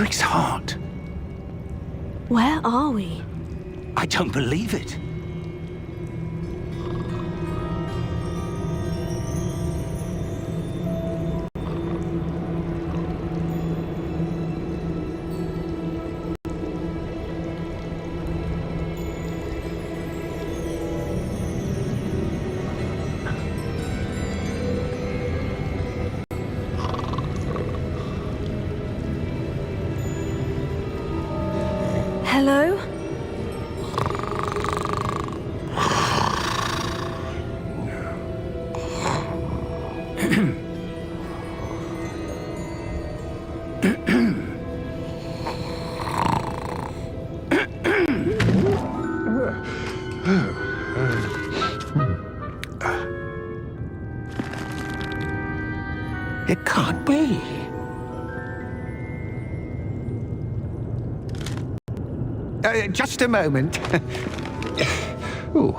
Godric's heart. Where are we? I don't believe it. It can't be. Just a moment. Ooh.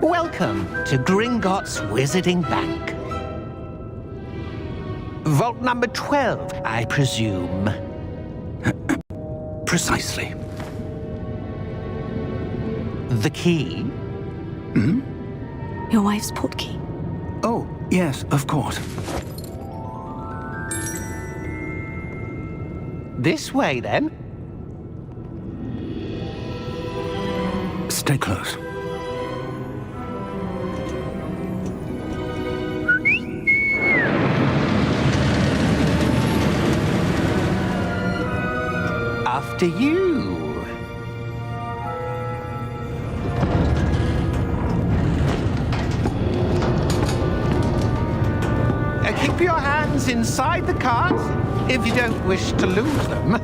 Welcome to Gringotts Wizarding Bank. Vault number 12, I presume. Precisely. The key? Your wife's portkey. Oh, yes, of course. This way, then. Stay close. After you. Keep your hands inside the cart if you don't wish to lose them.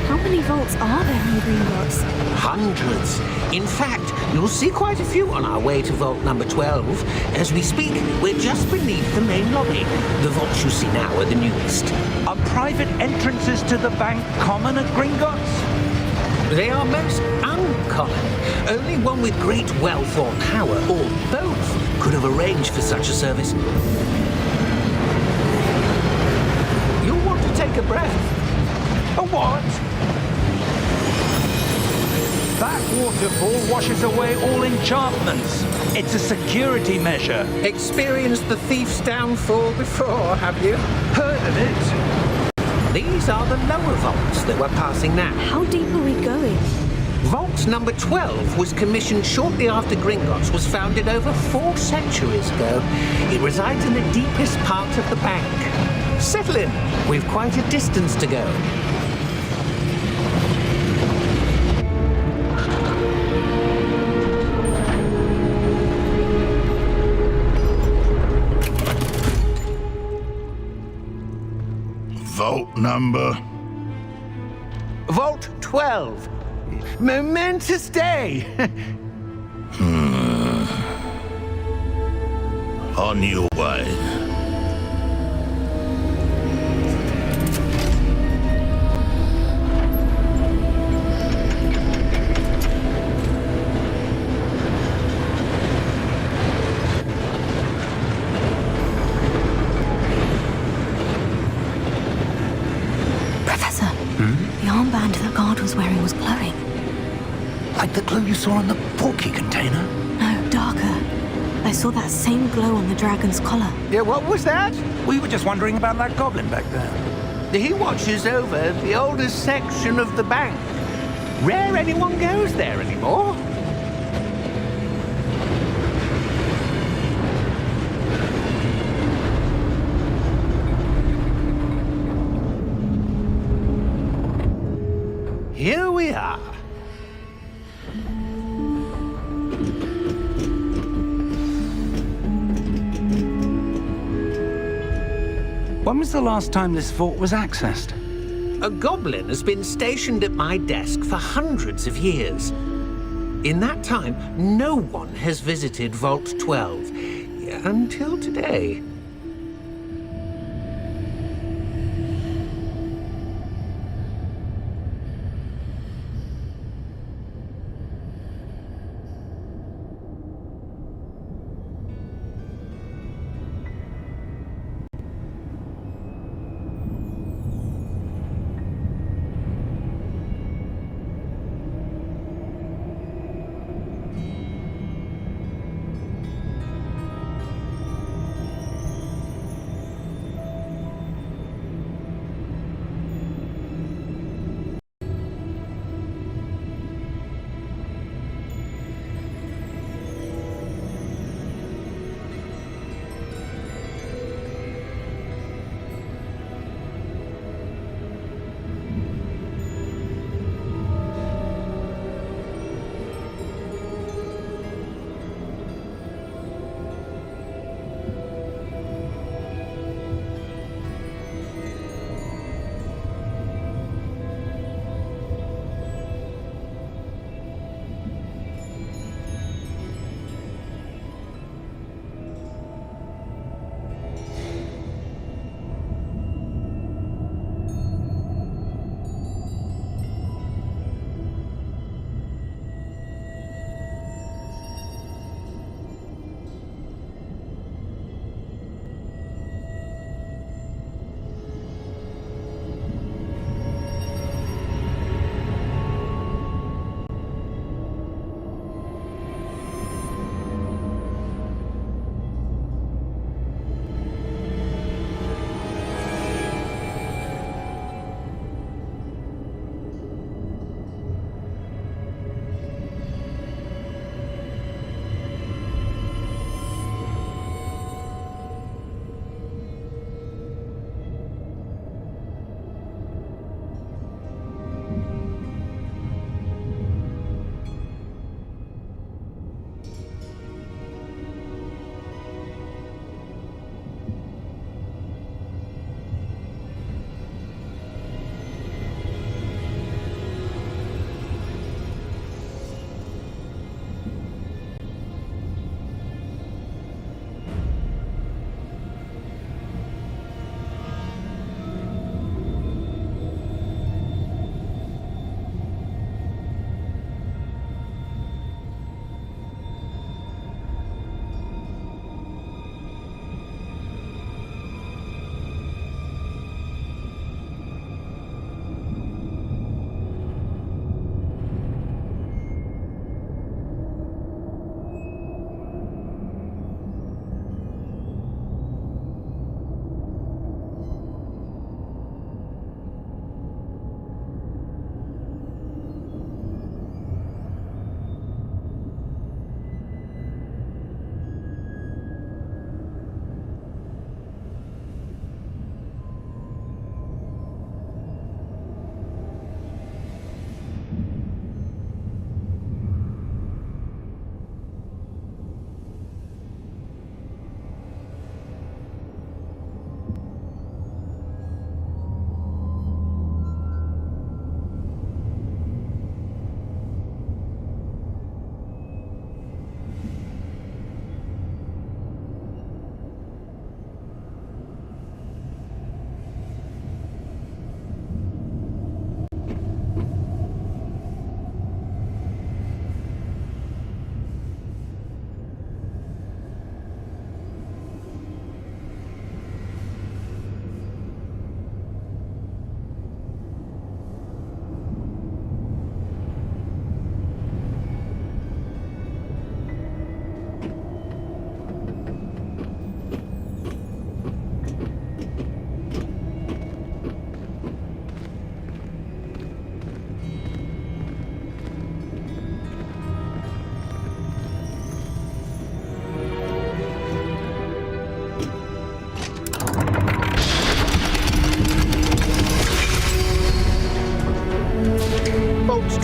How many vaults are there in Gringotts? Hundreds. In fact, you'll see quite a few on our way to vault number 12. As we speak, we're just beneath the main lobby. The vaults you see now are the newest. Are private entrances to the bank common at Gringotts? They are most uncommon. Only one with great wealth or power, or both, could have arranged for such a service. You'll want to take a breath. A what? That waterfall washes away all enchantments. It's a security measure. Experienced the thief's downfall before, have you? Heard of it? These are the lower vaults that we're passing now. How deep are we going? Vault number 12 was commissioned shortly after Gringotts was founded over 4 centuries ago. It resides in the deepest part of the bank. Settle in. We've quite a distance to go. Vault number? Vault 12. Momentous day. On your way. Professor, the armband that guard was wearing was glowing. Like the glow you saw on the portkey container? No, darker. I saw that same glow on the dragon's collar. Yeah, what was that? We were just wondering about that goblin back there. He watches over the oldest section of the bank. Rare anyone goes there anymore. Here we are. When was the last time this vault was accessed? A goblin has been stationed at my desk for hundreds of years. In that time, no one has visited Vault 12 until today.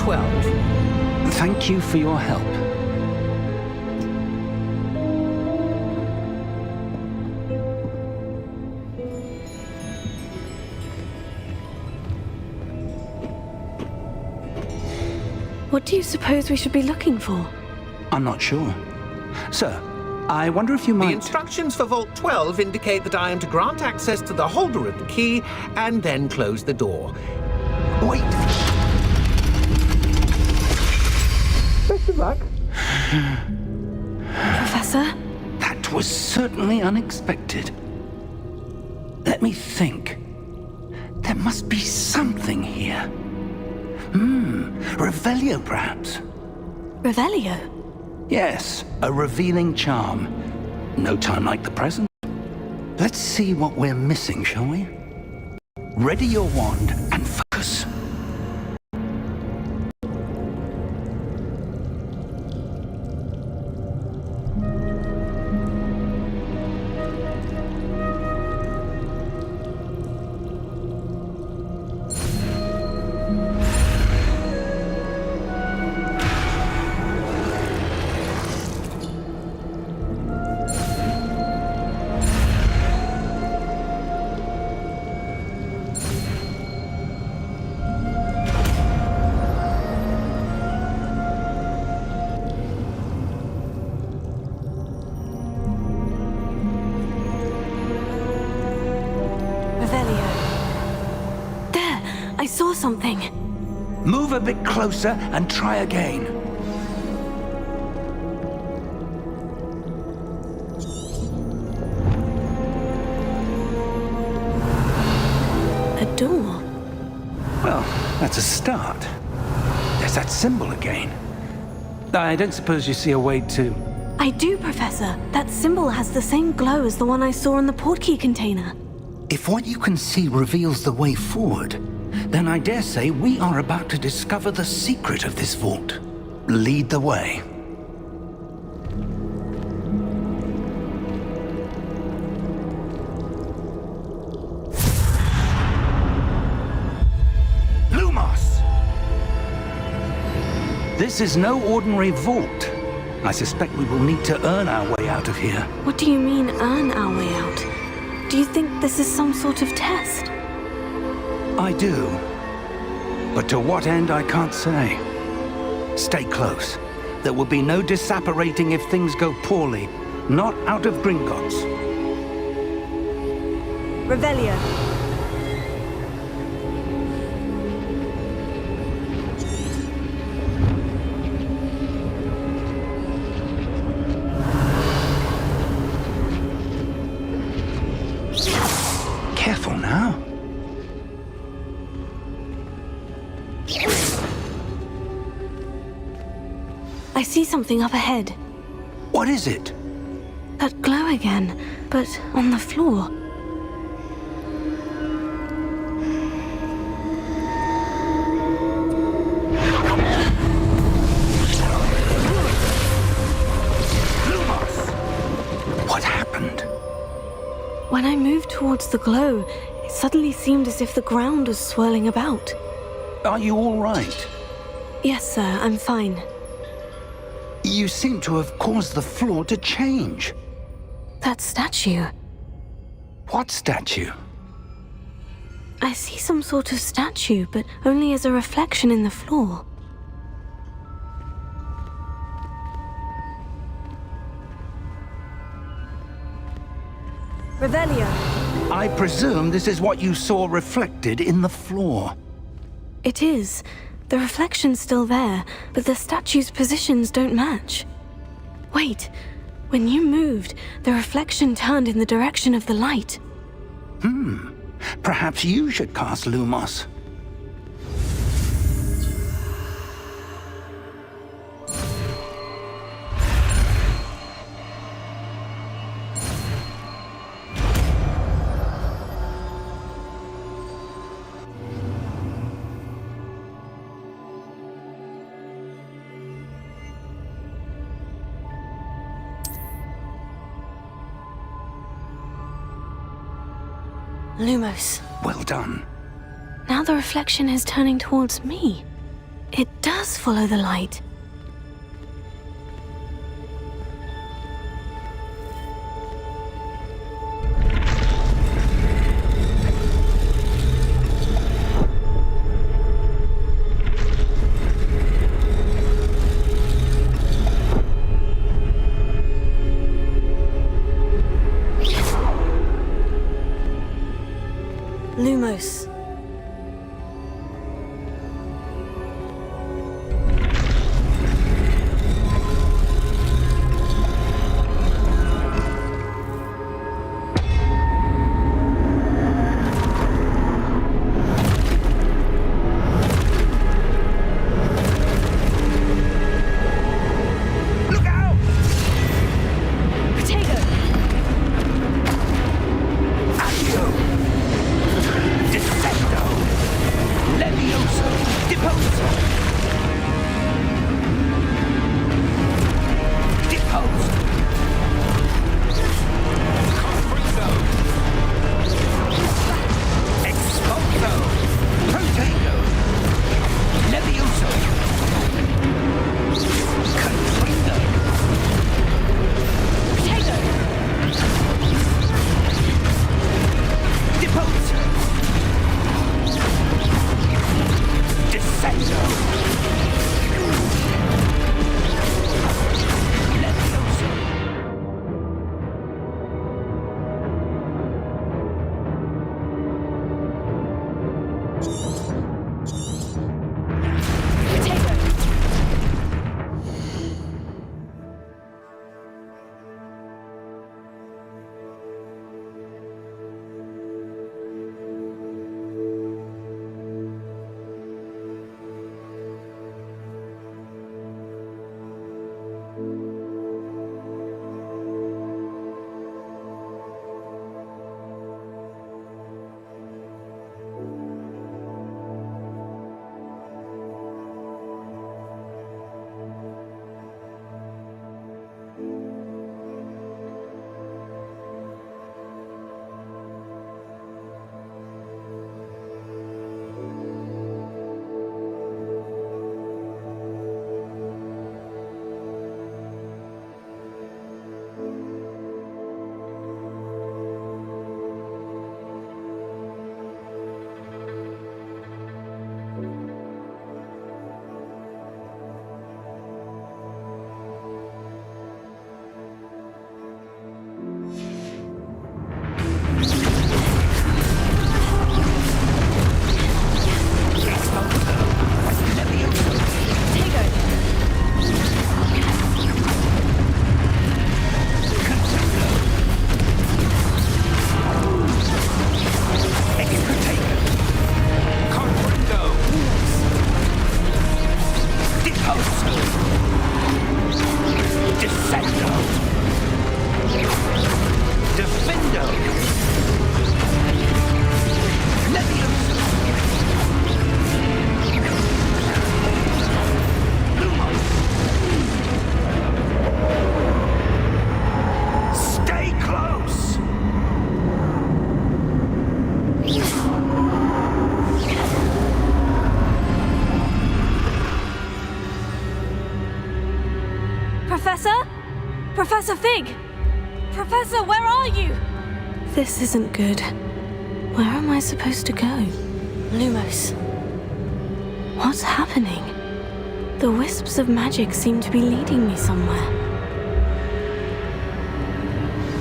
12. Thank you for your help. What do you suppose we should be looking for? I'm not sure. Sir, I wonder if you The might... instructions for Vault 12 indicate that I am to grant access to the holder of the key and then close the door. Wait! Best of luck. Professor? That was certainly unexpected. Let me think. There must be something here. Revelio, perhaps? Revelio? Yes, a revealing charm. No time like the present. Let's see what we're missing, shall we? Ready your wand and focus. I saw something. Move a bit closer and try again. A door. Well, that's a start. There's that symbol again. I don't suppose you see a way to... I do, Professor. That symbol has the same glow as the one I saw in the portkey container. If what you can see reveals the way forward, then I dare say we are about to discover the secret of this vault. Lead the way. Lumos! This is no ordinary vault. I suspect we will need to earn our way out of here. What do you mean, earn our way out? Do you think this is some sort of test? I do. But to what end, I can't say. Stay close. There will be no disapparating if things go poorly. Not out of Gringotts. Revelio. Careful now. I see something up ahead. What is it? That glow again, but on the floor. What happened? When I moved towards the glow, it suddenly seemed as if the ground was swirling about. Are you all right? Yes, sir, I'm fine. You seem to have caused the floor to change. That statue. What statue? I see some sort of statue, but only as a reflection in the floor. Revelio. I presume this is what you saw reflected in the floor. It is. The reflection's still there, but the statue's positions don't match. Wait. When you moved, the reflection turned in the direction of the light. Perhaps you should cast Lumos. Lumos. Well done. Now the reflection is turning towards me. It does follow the light. Lumos. Professor? Professor Fig! Professor, where are you? This isn't good. Where am I supposed to go? Lumos. What's happening? The wisps of magic seem to be leading me somewhere.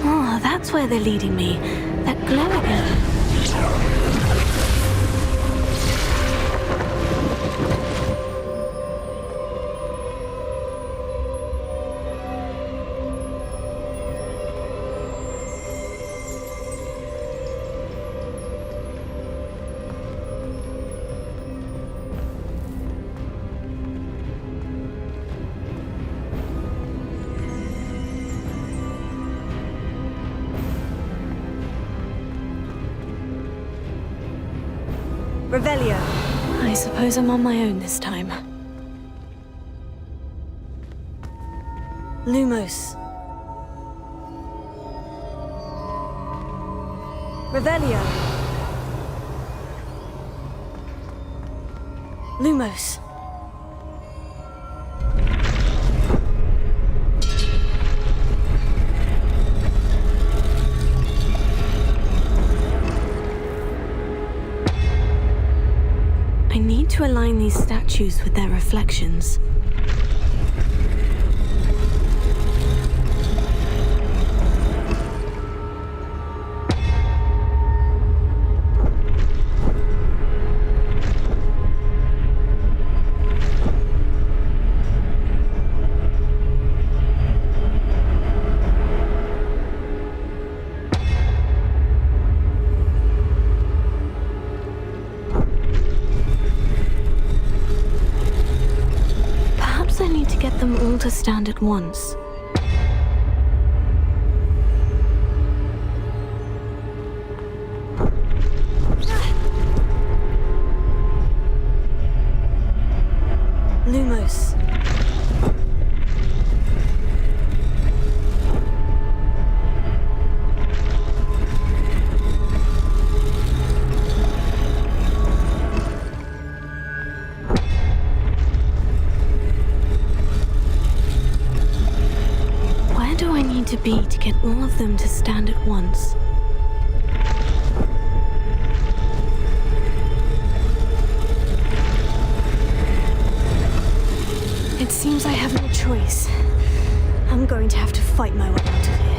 Oh, that's where they're leading me. That glow again. Revelio. I suppose I'm on my own this time. Lumos. Revelio. Lumos. I need to align these statues with their reflections. Perhaps I need to get them all to stand at once. Lumos. Where do I need to be to get all of them to stand at once? It seems I have no choice. I'm going to have to fight my way out of here.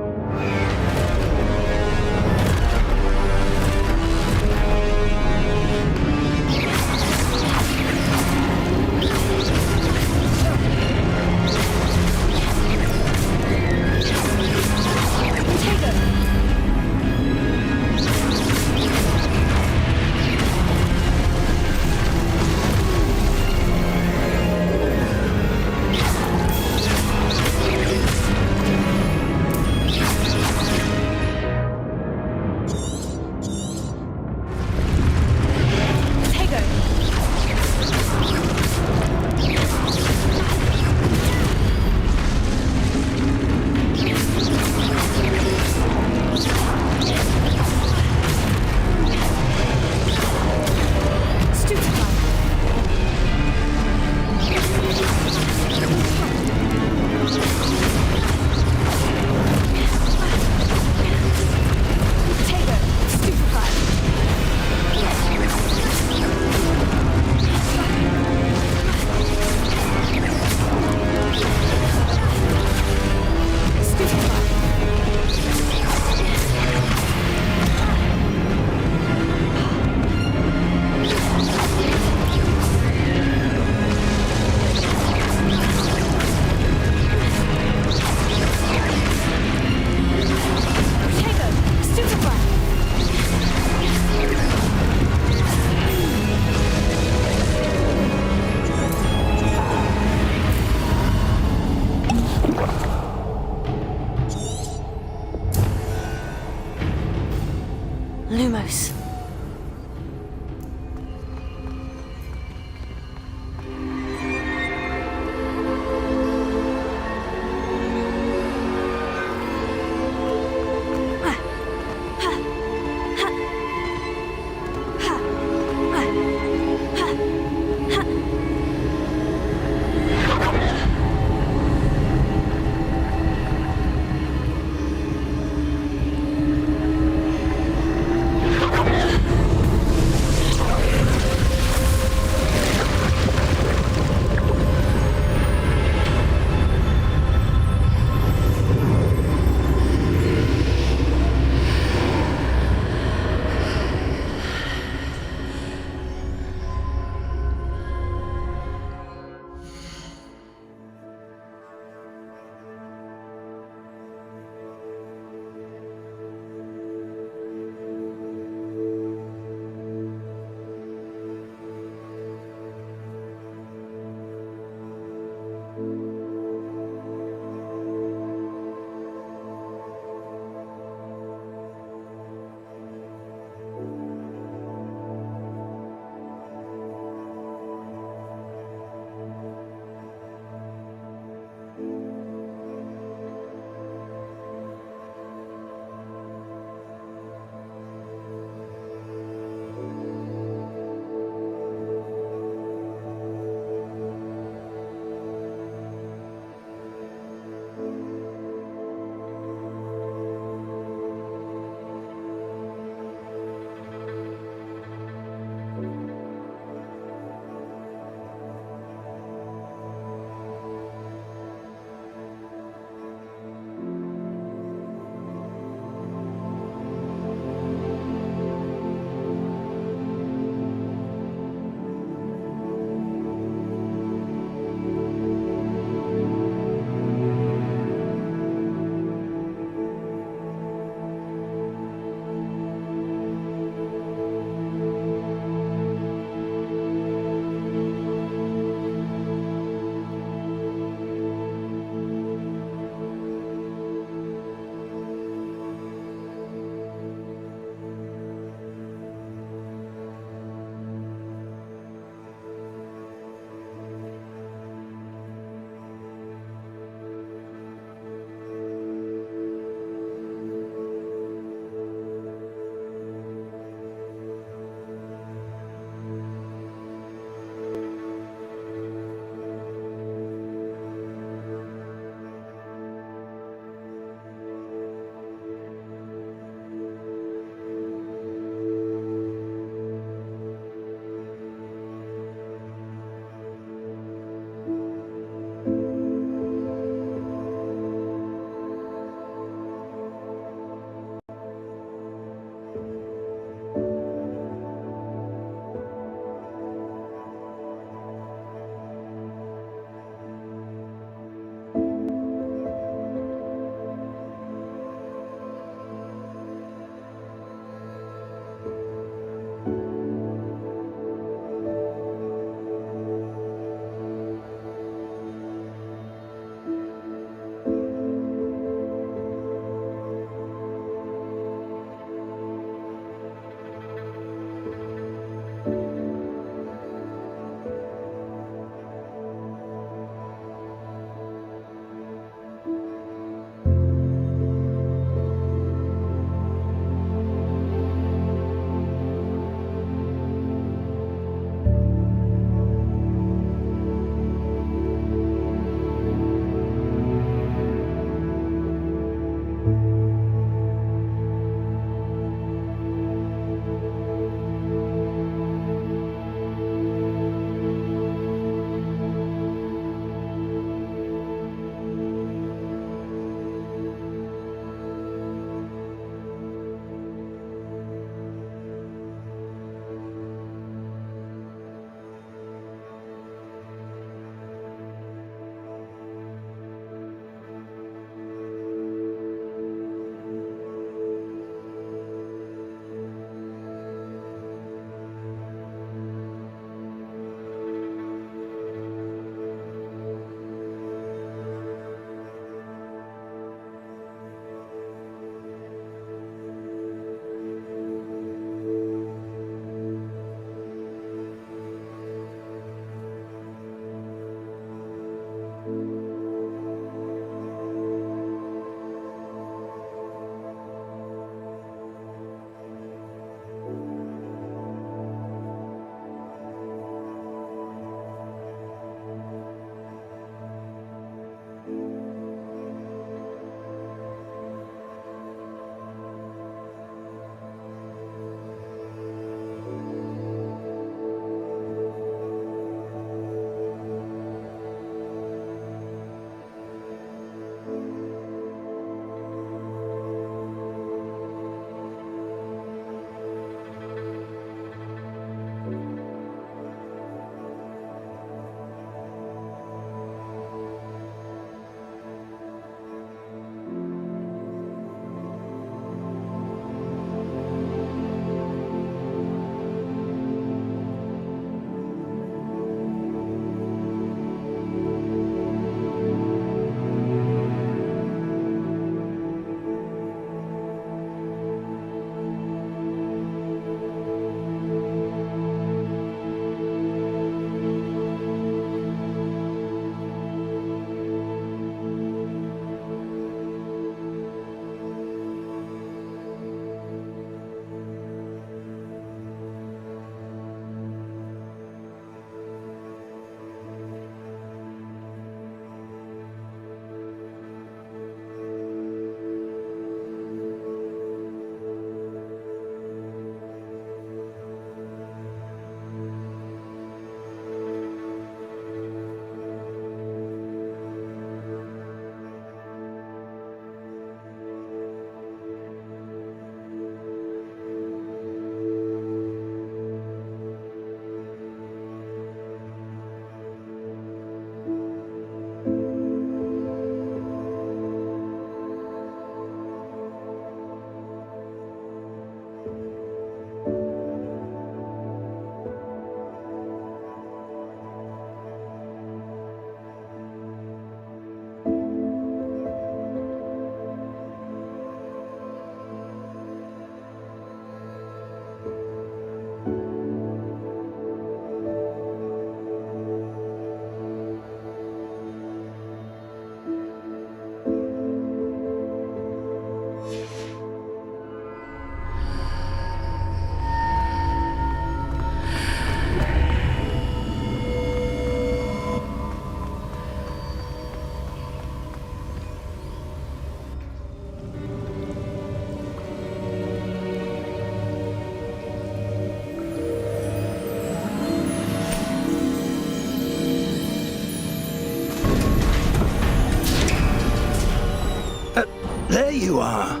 There you are.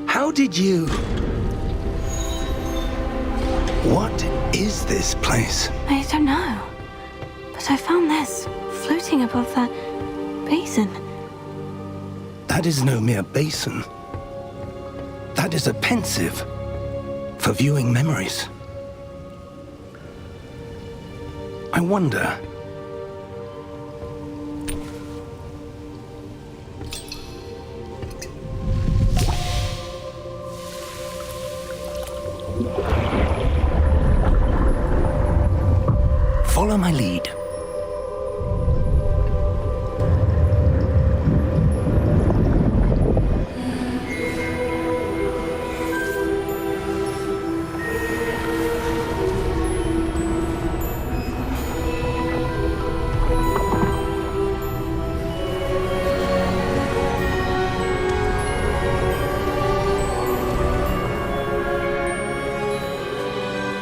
How did you... What is this place? I don't know. But I found this floating above that basin. That is no mere basin. That is a pensive for viewing memories. I wonder... Follow my lead.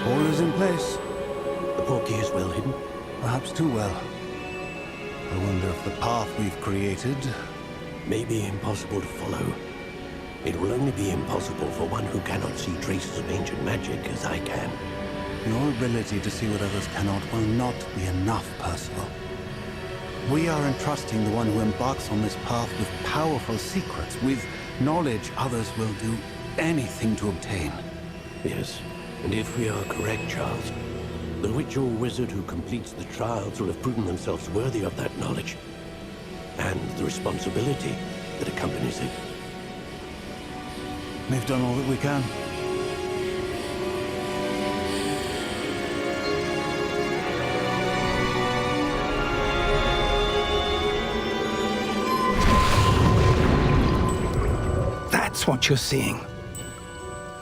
All is in place. The portkey is well hidden. Perhaps too well. I wonder if the path we've created... May be impossible to follow. It will only be impossible for one who cannot see traces of ancient magic as I can. Your ability to see what others cannot will not be enough, Percival. We are entrusting the one who embarks on this path with powerful secrets, with knowledge others will do anything to obtain. Yes, and if we are correct, Charles, the witch or wizard who completes the trials will have proven themselves worthy of that knowledge, and the responsibility that accompanies it. We've done all that we can. That's what you're seeing.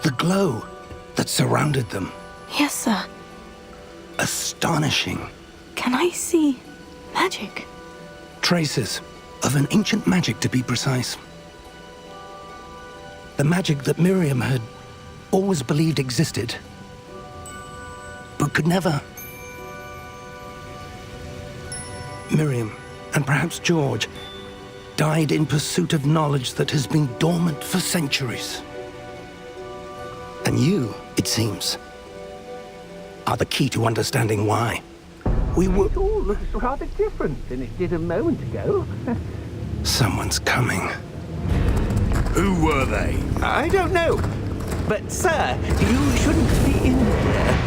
The glow that surrounded them. Yes, sir. Astonishing. Can I see magic? Traces of an ancient magic, to be precise. The magic that Miriam had always believed existed, but could never. Miriam, and perhaps George, died in pursuit of knowledge that has been dormant for centuries. And you, it seems, are the key to understanding why. We were... It all looks rather different than it did a moment ago. Someone's coming. Who were they? I don't know. But, sir, you shouldn't be in here.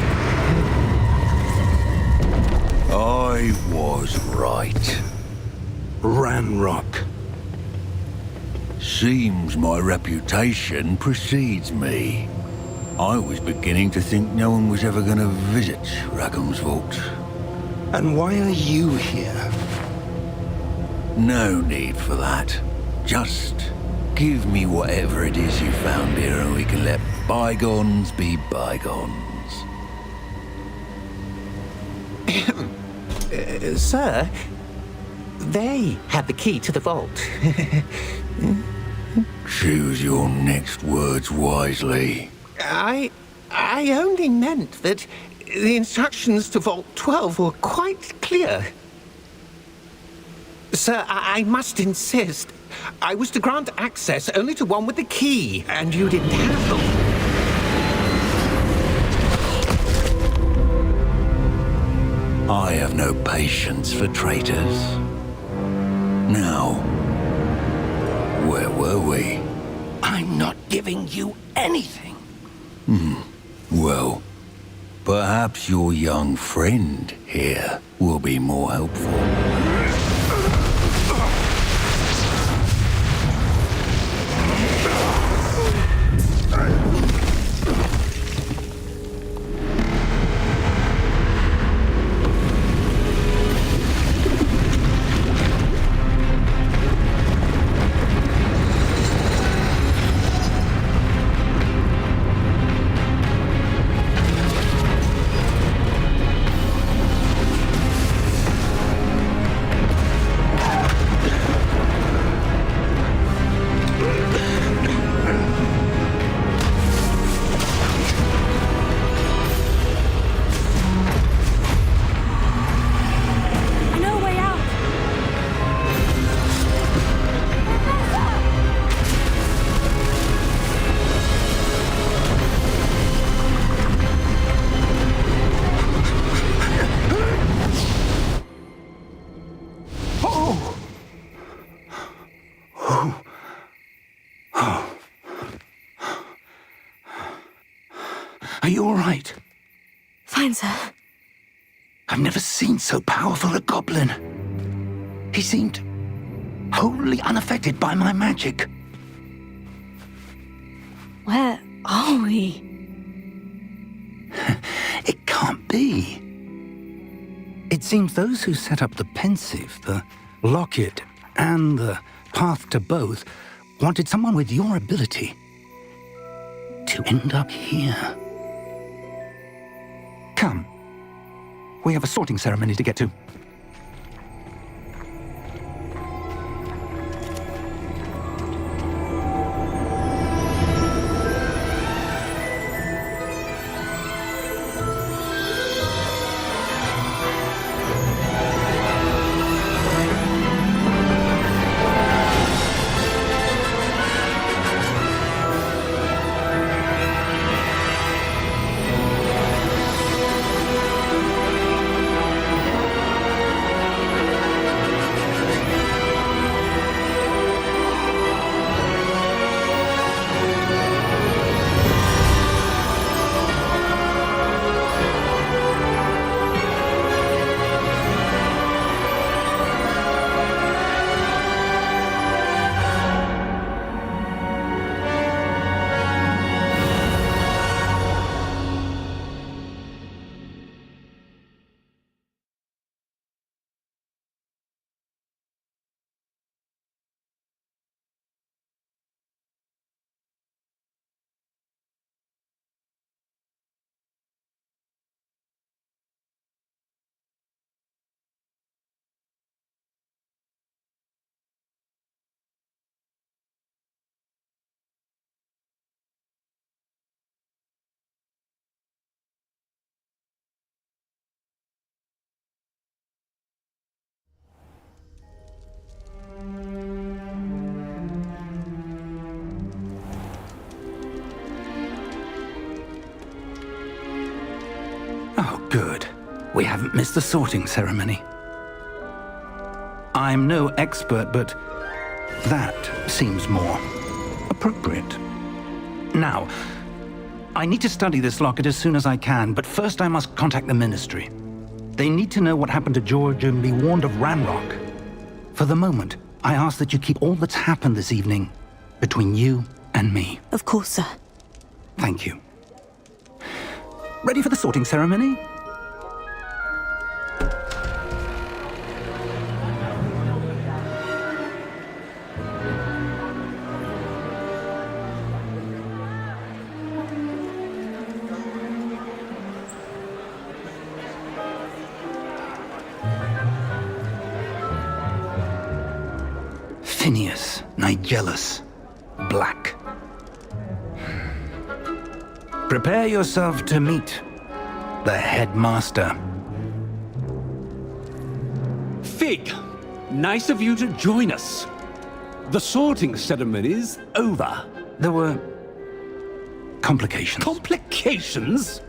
I was right. Ranrock. Seems my reputation precedes me. I was beginning to think no one was ever going to visit Rackham's vault. And why are you here? No need for that. Just give me whatever it is you found here and we can let bygones be bygones. Sir, they had the key to the vault. Choose your next words wisely. I only meant that the instructions to Vault 12 were quite clear. Sir, I must insist. I was to grant access only to one with the key, and you didn't have them. I have no patience for traitors. Now, where were we? I'm not giving you anything. Well, perhaps your young friend here will be more helpful. Are you all right? Fine, sir. I've never seen so powerful a goblin. He seemed wholly unaffected by my magic. Where are we? It can't be. It seems those who set up the pensive, the locket, and the path to both wanted someone with your ability to end up here. Come. We have a sorting ceremony to get to. Oh, good. We haven't missed the sorting ceremony. I'm no expert, but that seems more appropriate. Now, I need to study this locket as soon as I can, but first I must contact the Ministry. They need to know what happened to George and be warned of Ranrock. For the moment, I ask that you keep all that's happened this evening between you and me. Of course, sir. Thank you. Ready for the sorting ceremony? Phineas, Nigellus, Black. Prepare yourself to meet the headmaster. Fig, nice of you to join us. The sorting ceremony's over. There were complications. Complications?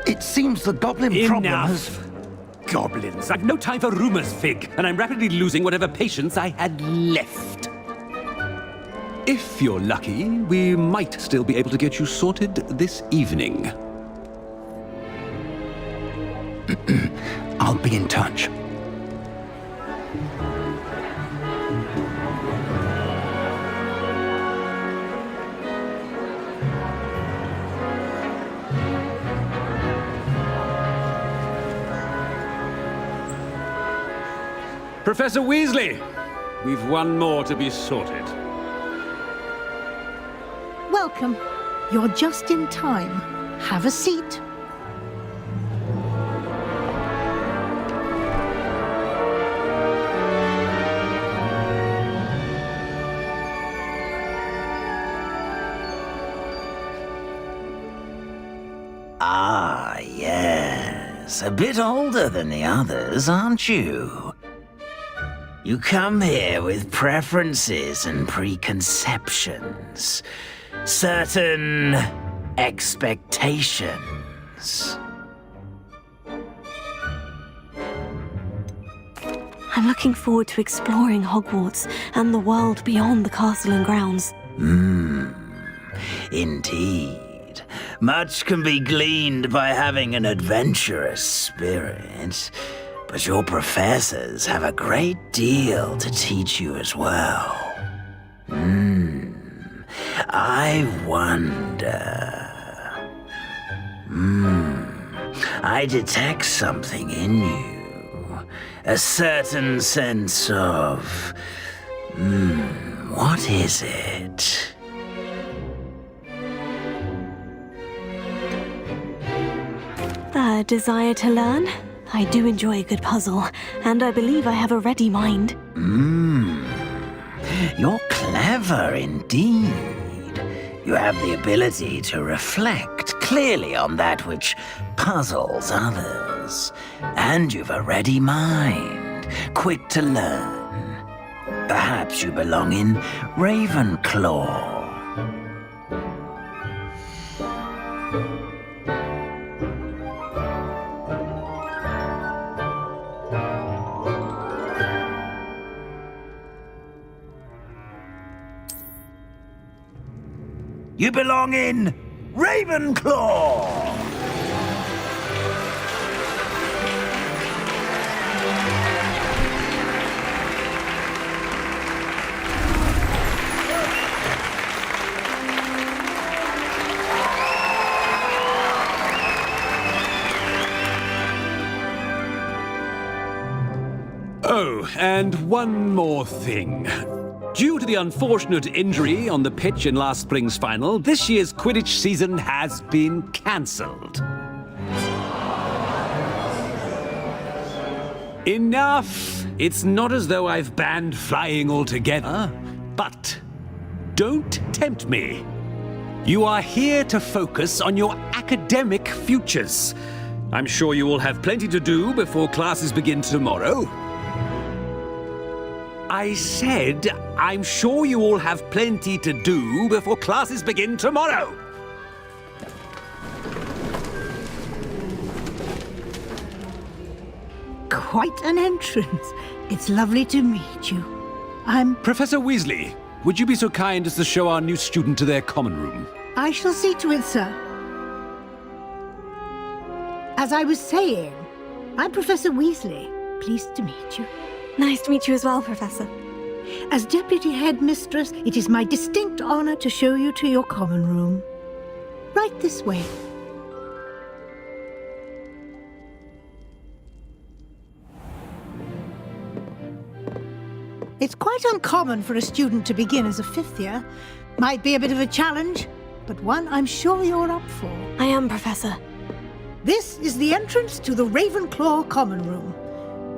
It seems the goblin problem has... Enough! Goblins. I've no time for rumors, Fig, and I'm rapidly losing whatever patience I had left. If you're lucky, we might still be able to get you sorted this evening. I'll be in touch. Professor Weasley, we've one more to be sorted. Welcome. You're just in time. Have a seat. Ah, yes. A bit older than the others, aren't you? You come here with preferences and preconceptions. Certain expectations. I'm looking forward to exploring Hogwarts and the world beyond the castle and grounds. Indeed. Much can be gleaned by having an adventurous spirit, but your professors have a great deal to teach you as well. I wonder... I detect something in you. A certain sense of... what is it? A desire to learn? I do enjoy a good puzzle, and I believe I have a ready mind. You're clever indeed. You have the ability to reflect clearly on that which puzzles others. And you've a ready mind, quick to learn. Perhaps you belong in Ravenclaw. You belong in Ravenclaw! Oh, and one more thing. Due to the unfortunate injury on the pitch in last spring's final, this year's Quidditch season has been cancelled. Enough! It's not as though I've banned flying altogether, but don't tempt me. You are here to focus on your academic futures. I'm sure you will have plenty to do before classes begin tomorrow. I said, I'm sure you all have plenty to do before classes begin tomorrow. Quite an entrance. It's lovely to meet you. Professor Weasley, would you be so kind as to show our new student to their common room? I shall see to it, sir. As I was saying, I'm Professor Weasley. Pleased to meet you. Nice to meet you as well, Professor. As Deputy Headmistress, it is my distinct honor to show you to your common room. Right this way. It's quite uncommon for a student to begin as a fifth year. Might be a bit of a challenge, but one I'm sure you're up for. I am, Professor. This is the entrance to the Ravenclaw Common Room.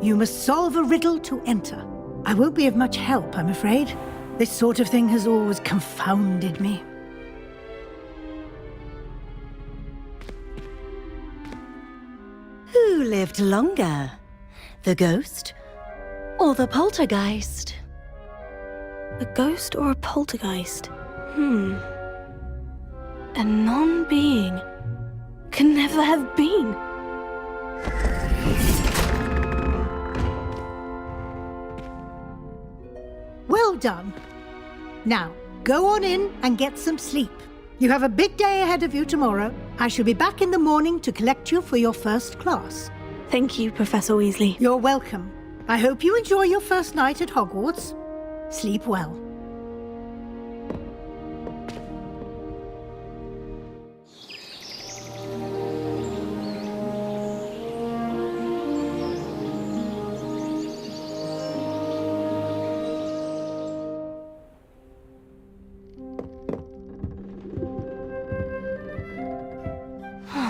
You must solve a riddle to enter. I won't be of much help, I'm afraid. This sort of thing has always confounded me. Who lived longer? The ghost or the poltergeist? A ghost or a poltergeist? A non-being can never have been. Well done. Now, go on in and get some sleep. You have a big day ahead of you tomorrow. I shall be back in the morning to collect you for your first class. Thank you, Professor Weasley. You're welcome. I hope you enjoy your first night at Hogwarts. Sleep well.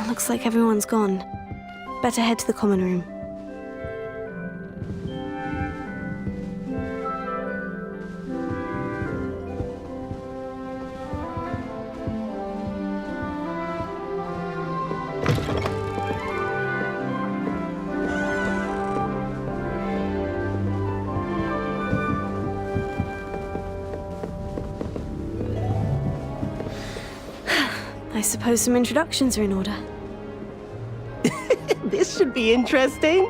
Looks like everyone's gone. Better head to the common room. I suppose some introductions are in order. This should be interesting.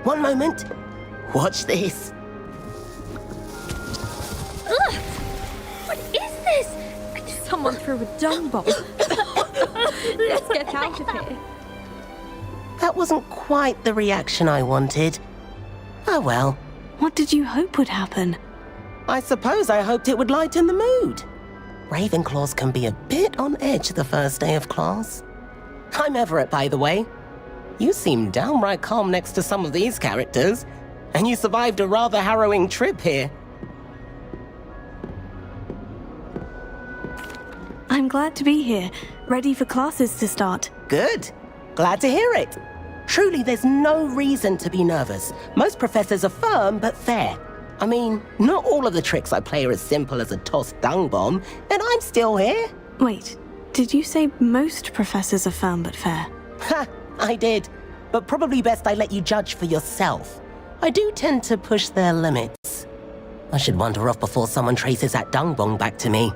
One moment. Watch this. Ugh! What is this? Someone threw a dung bomb. Let's get out of here. That wasn't quite the reaction I wanted. Oh well. What did you hope would happen? I suppose I hoped it would lighten the mood. Ravenclaws can be a bit on edge the first day of class. I'm Everett, by the way. You seem downright calm next to some of these characters, and you survived a rather harrowing trip here. I'm glad to be here, ready for classes to start. Good. Glad to hear it. Truly, there's no reason to be nervous. Most professors are firm but fair. I mean, not all of the tricks I play are as simple as a tossed dung bomb, and I'm still here. Wait, did you say most professors are firm but fair? Ha, I did. But probably best I let you judge for yourself. I do tend to push their limits. I should wander off before someone traces that dung bomb back to me.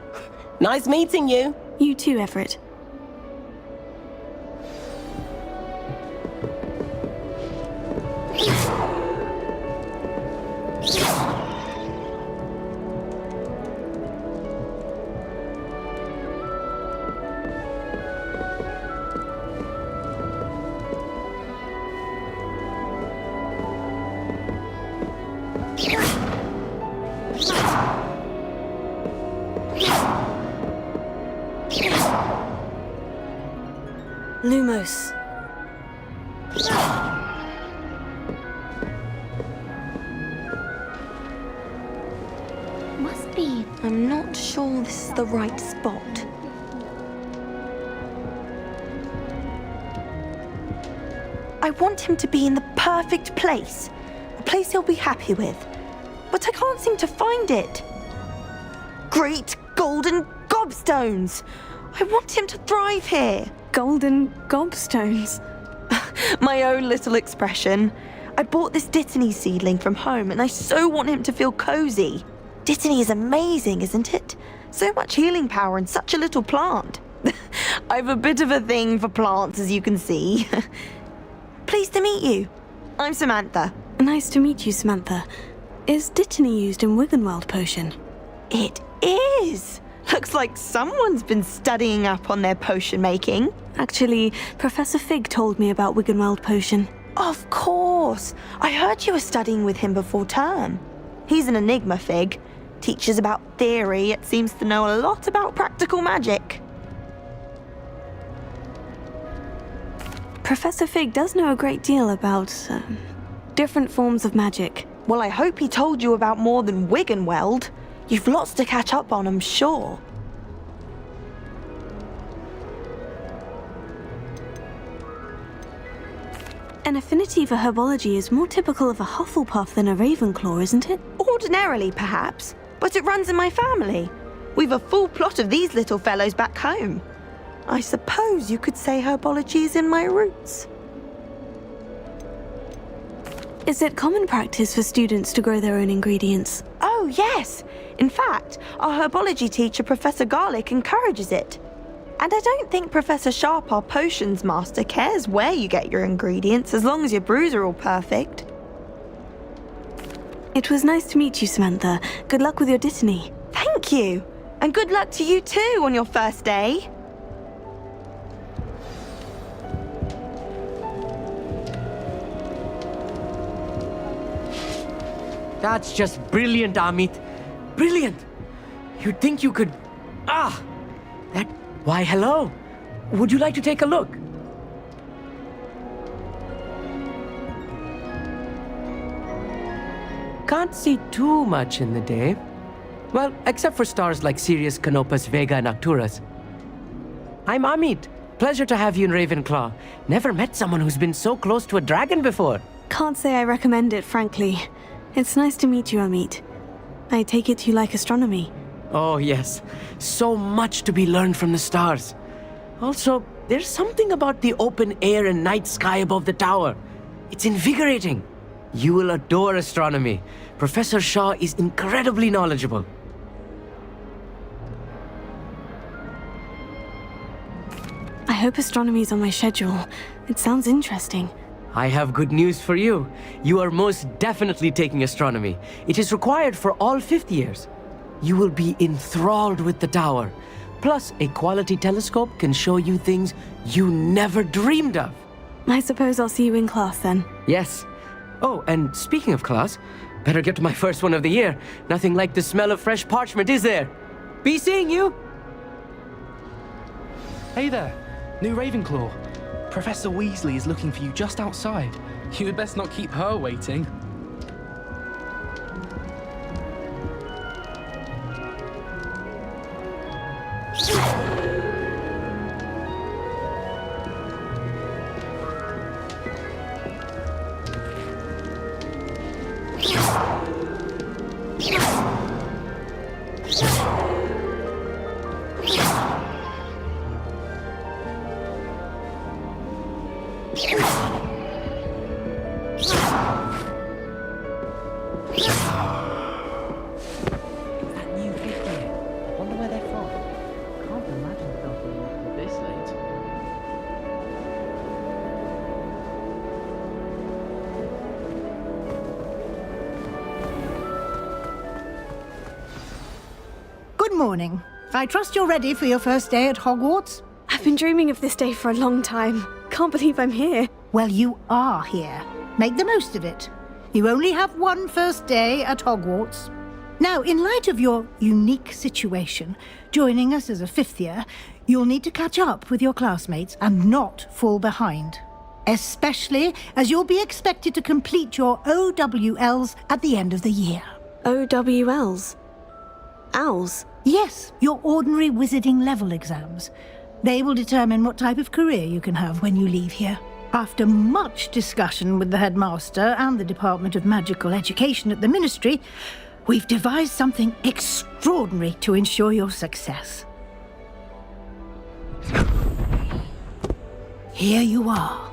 Nice meeting you. You too, Everett. Lumos. Must be. I'm not sure this is the right spot. I want him to be in the perfect place. A place he'll be happy with. But I can't seem to find it. Great golden gobstones! I want him to thrive here. Golden gobstones. My own little expression. I bought this Dittany seedling from home and I so want him to feel cozy. Dittany is amazing, isn't it? So much healing power in such a little plant. I've a bit of a thing for plants, as you can see. Pleased to meet you. I'm Samantha. Nice to meet you, Samantha. Is Dittany used in Wiggenweld potion? It is! Looks like someone's been studying up on their potion making. Actually, Professor Fig told me about Wiggenweld potion. Of course! I heard you were studying with him before term. He's an enigma, Fig. Teaches about theory, yet seems to know a lot about practical magic. Professor Fig does know a great deal about different forms of magic. Well, I hope he told you about more than Wiggenweld. You've lots to catch up on, I'm sure. An affinity for herbology is more typical of a Hufflepuff than a Ravenclaw, isn't it? Ordinarily, perhaps, but it runs in my family. We've a full plot of these little fellows back home. I suppose you could say herbology is in my roots. Is it common practice for students to grow their own ingredients? Oh, yes. In fact, our herbology teacher, Professor Garlick, encourages it. And I don't think Professor Sharp, our potions master, cares where you get your ingredients as long as your brews are all perfect. It was nice to meet you, Samantha. Good luck with your Dittany. Thank you. And good luck to you too on your first day. That's just brilliant, Amit. Brilliant! You'd think you could... Why, hello. Would you like to take a look? Can't see too much in the day. Well, except for stars like Sirius, Canopus, Vega, and Arcturus. I'm Amit. Pleasure to have you in Ravenclaw. Never met someone who's been so close to a dragon before. Can't say I recommend it, frankly. It's nice to meet you, Amit. I take it you like astronomy. Oh, yes. So much to be learned from the stars. Also, there's something about the open air and night sky above the tower. It's invigorating. You will adore astronomy. Professor Shaw is incredibly knowledgeable. I hope astronomy's on my schedule. It sounds interesting. I have good news for you. You are most definitely taking astronomy. It is required for all fifth years. You will be enthralled with the tower. Plus, a quality telescope can show you things you never dreamed of. I suppose I'll see you in class then. Yes. Oh, and speaking of class, better get to my first one of the year. Nothing like the smell of fresh parchment, is there? Be seeing you! Hey there, new Ravenclaw. Professor Weasley is looking for you just outside. You had best not keep her waiting. Good morning. I trust you're ready for your first day at Hogwarts? I've been dreaming of this day for a long time. Can't believe I'm here. Well, you are here. Make the most of it. You only have one first day at Hogwarts. Now, in light of your unique situation, joining us as a fifth year, you'll need to catch up with your classmates and not fall behind. Especially as you'll be expected to complete your OWLs at the end of the year. OWLs? Owls? Yes, your ordinary wizarding level exams. They will determine what type of career you can have when you leave here. After much discussion with the headmaster and the Department of Magical Education at the Ministry, we've devised something extraordinary to ensure your success. Here you are.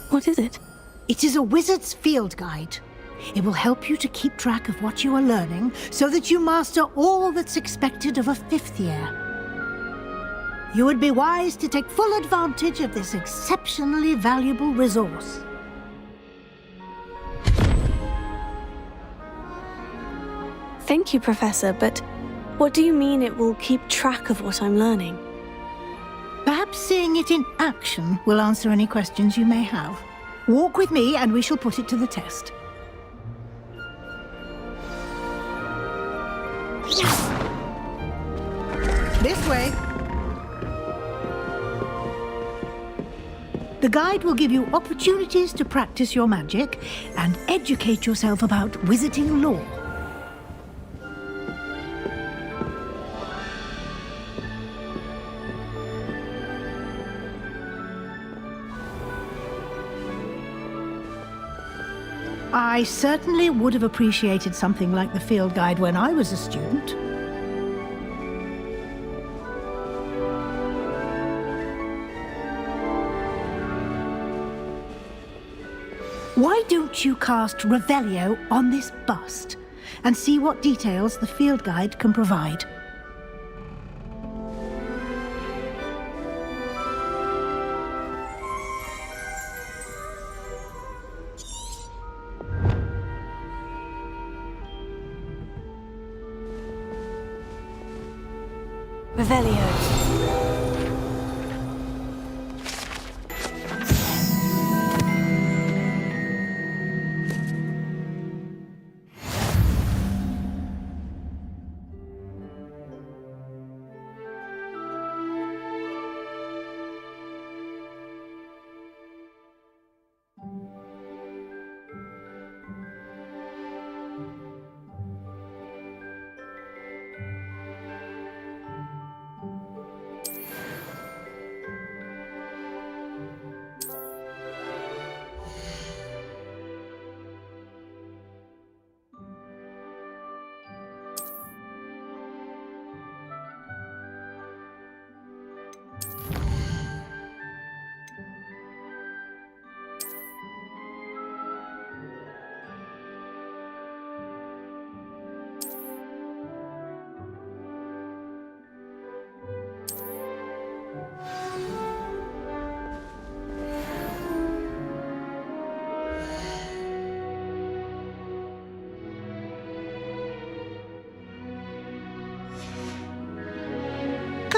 What is it? It is a wizard's field guide. It will help you to keep track of what you are learning so that you master all that's expected of a fifth year. You would be wise to take full advantage of this exceptionally valuable resource. Thank you, Professor, but what do you mean it will keep track of what I'm learning? Perhaps seeing it in action will answer any questions you may have. Walk with me and we shall put it to the test. This way. The guide will give you opportunities to practice your magic and educate yourself about wizarding lore. I certainly would have appreciated something like the field guide when I was a student. Why don't you cast Revelio on this bust and see what details the field guide can provide? Revelio.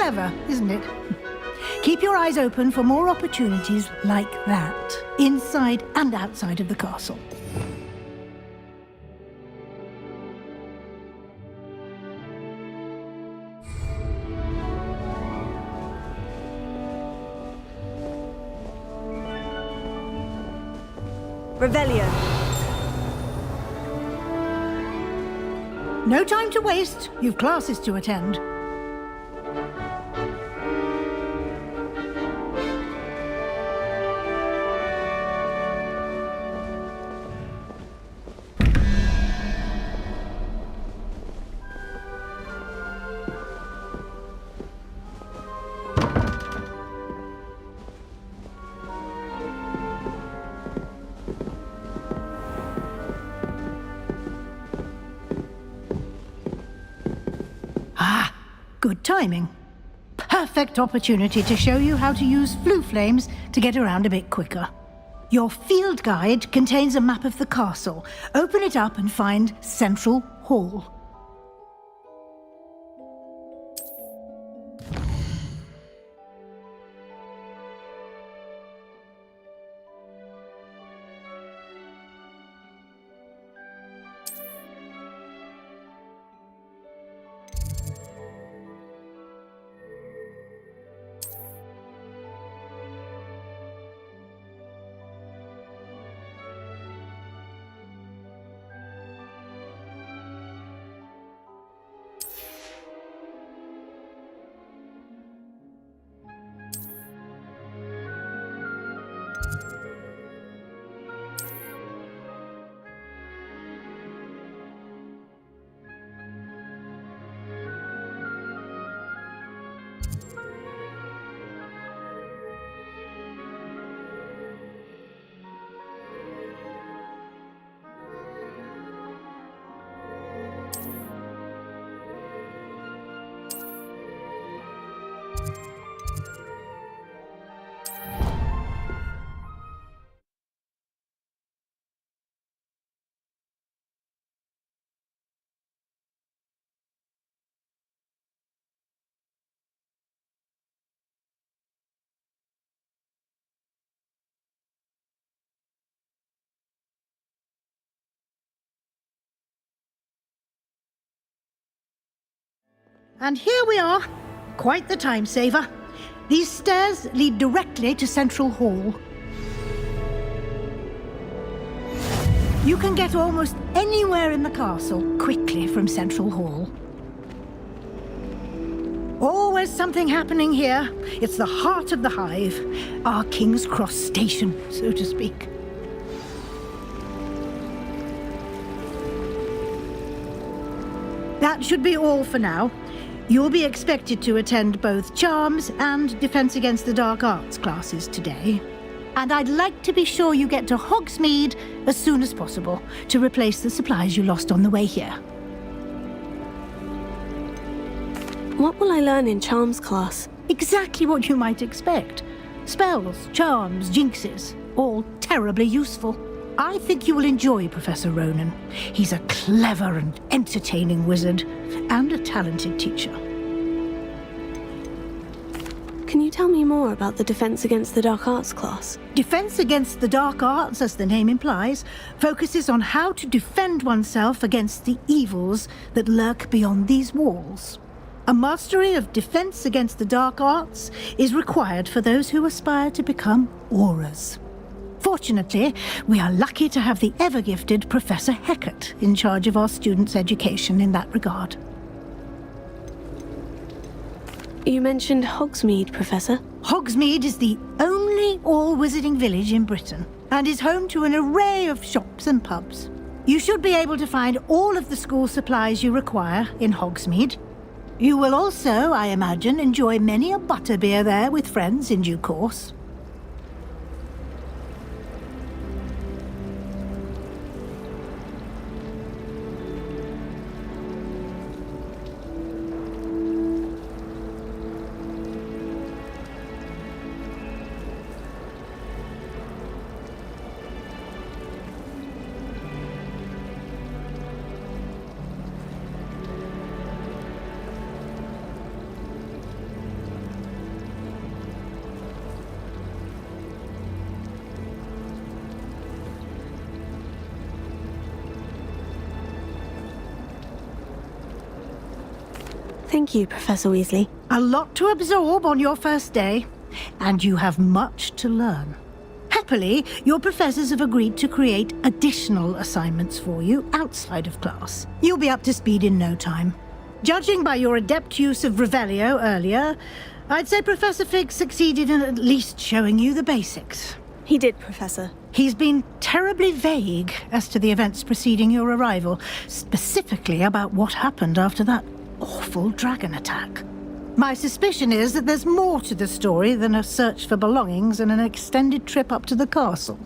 Clever, isn't it? Keep your eyes open for more opportunities like that, inside and outside of the castle. Revelio. No time to waste. You've classes to attend. Good timing. Perfect opportunity to show you how to use flue flames to get around a bit quicker. Your field guide contains a map of the castle. Open it up and find Central Hall. And here we are. Quite the time saver. These stairs lead directly to Central Hall. You can get almost anywhere in the castle quickly from Central Hall. Always something happening here. It's the heart of the hive. Our King's Cross station, so to speak. That should be all for now. You'll be expected to attend both Charms and Defense Against the Dark Arts classes today. And I'd like to be sure you get to Hogsmeade as soon as possible to replace the supplies you lost on the way here. What will I learn in Charms class? Exactly what you might expect. Spells, charms, jinxes, all terribly useful. I think you will enjoy Professor Ronan. He's a clever and entertaining wizard, and a talented teacher. Can you tell me more about the Defense Against the Dark Arts class? Defense Against the Dark Arts, as the name implies, focuses on how to defend oneself against the evils that lurk beyond these walls. A mastery of Defense Against the Dark Arts is required for those who aspire to become Auras. Fortunately, we are lucky to have the ever-gifted Professor Hecat in charge of our students' education in that regard. You mentioned Hogsmeade, Professor. Hogsmeade is the only all-wizarding village in Britain, and is home to an array of shops and pubs. You should be able to find all of the school supplies you require in Hogsmeade. You will also, I imagine, enjoy many a butterbeer there with friends in due course. Thank you, Professor Weasley. A lot to absorb on your first day, and you have much to learn. Happily, your professors have agreed to create additional assignments for you outside of class. You'll be up to speed in no time. Judging by your adept use of Revelio earlier, I'd say Professor Fig succeeded in at least showing you the basics. He did, Professor. He's been terribly vague as to the events preceding your arrival, specifically about what happened after that awful dragon attack. My suspicion is that there's more to the story than a search for belongings and an extended trip up to the castle.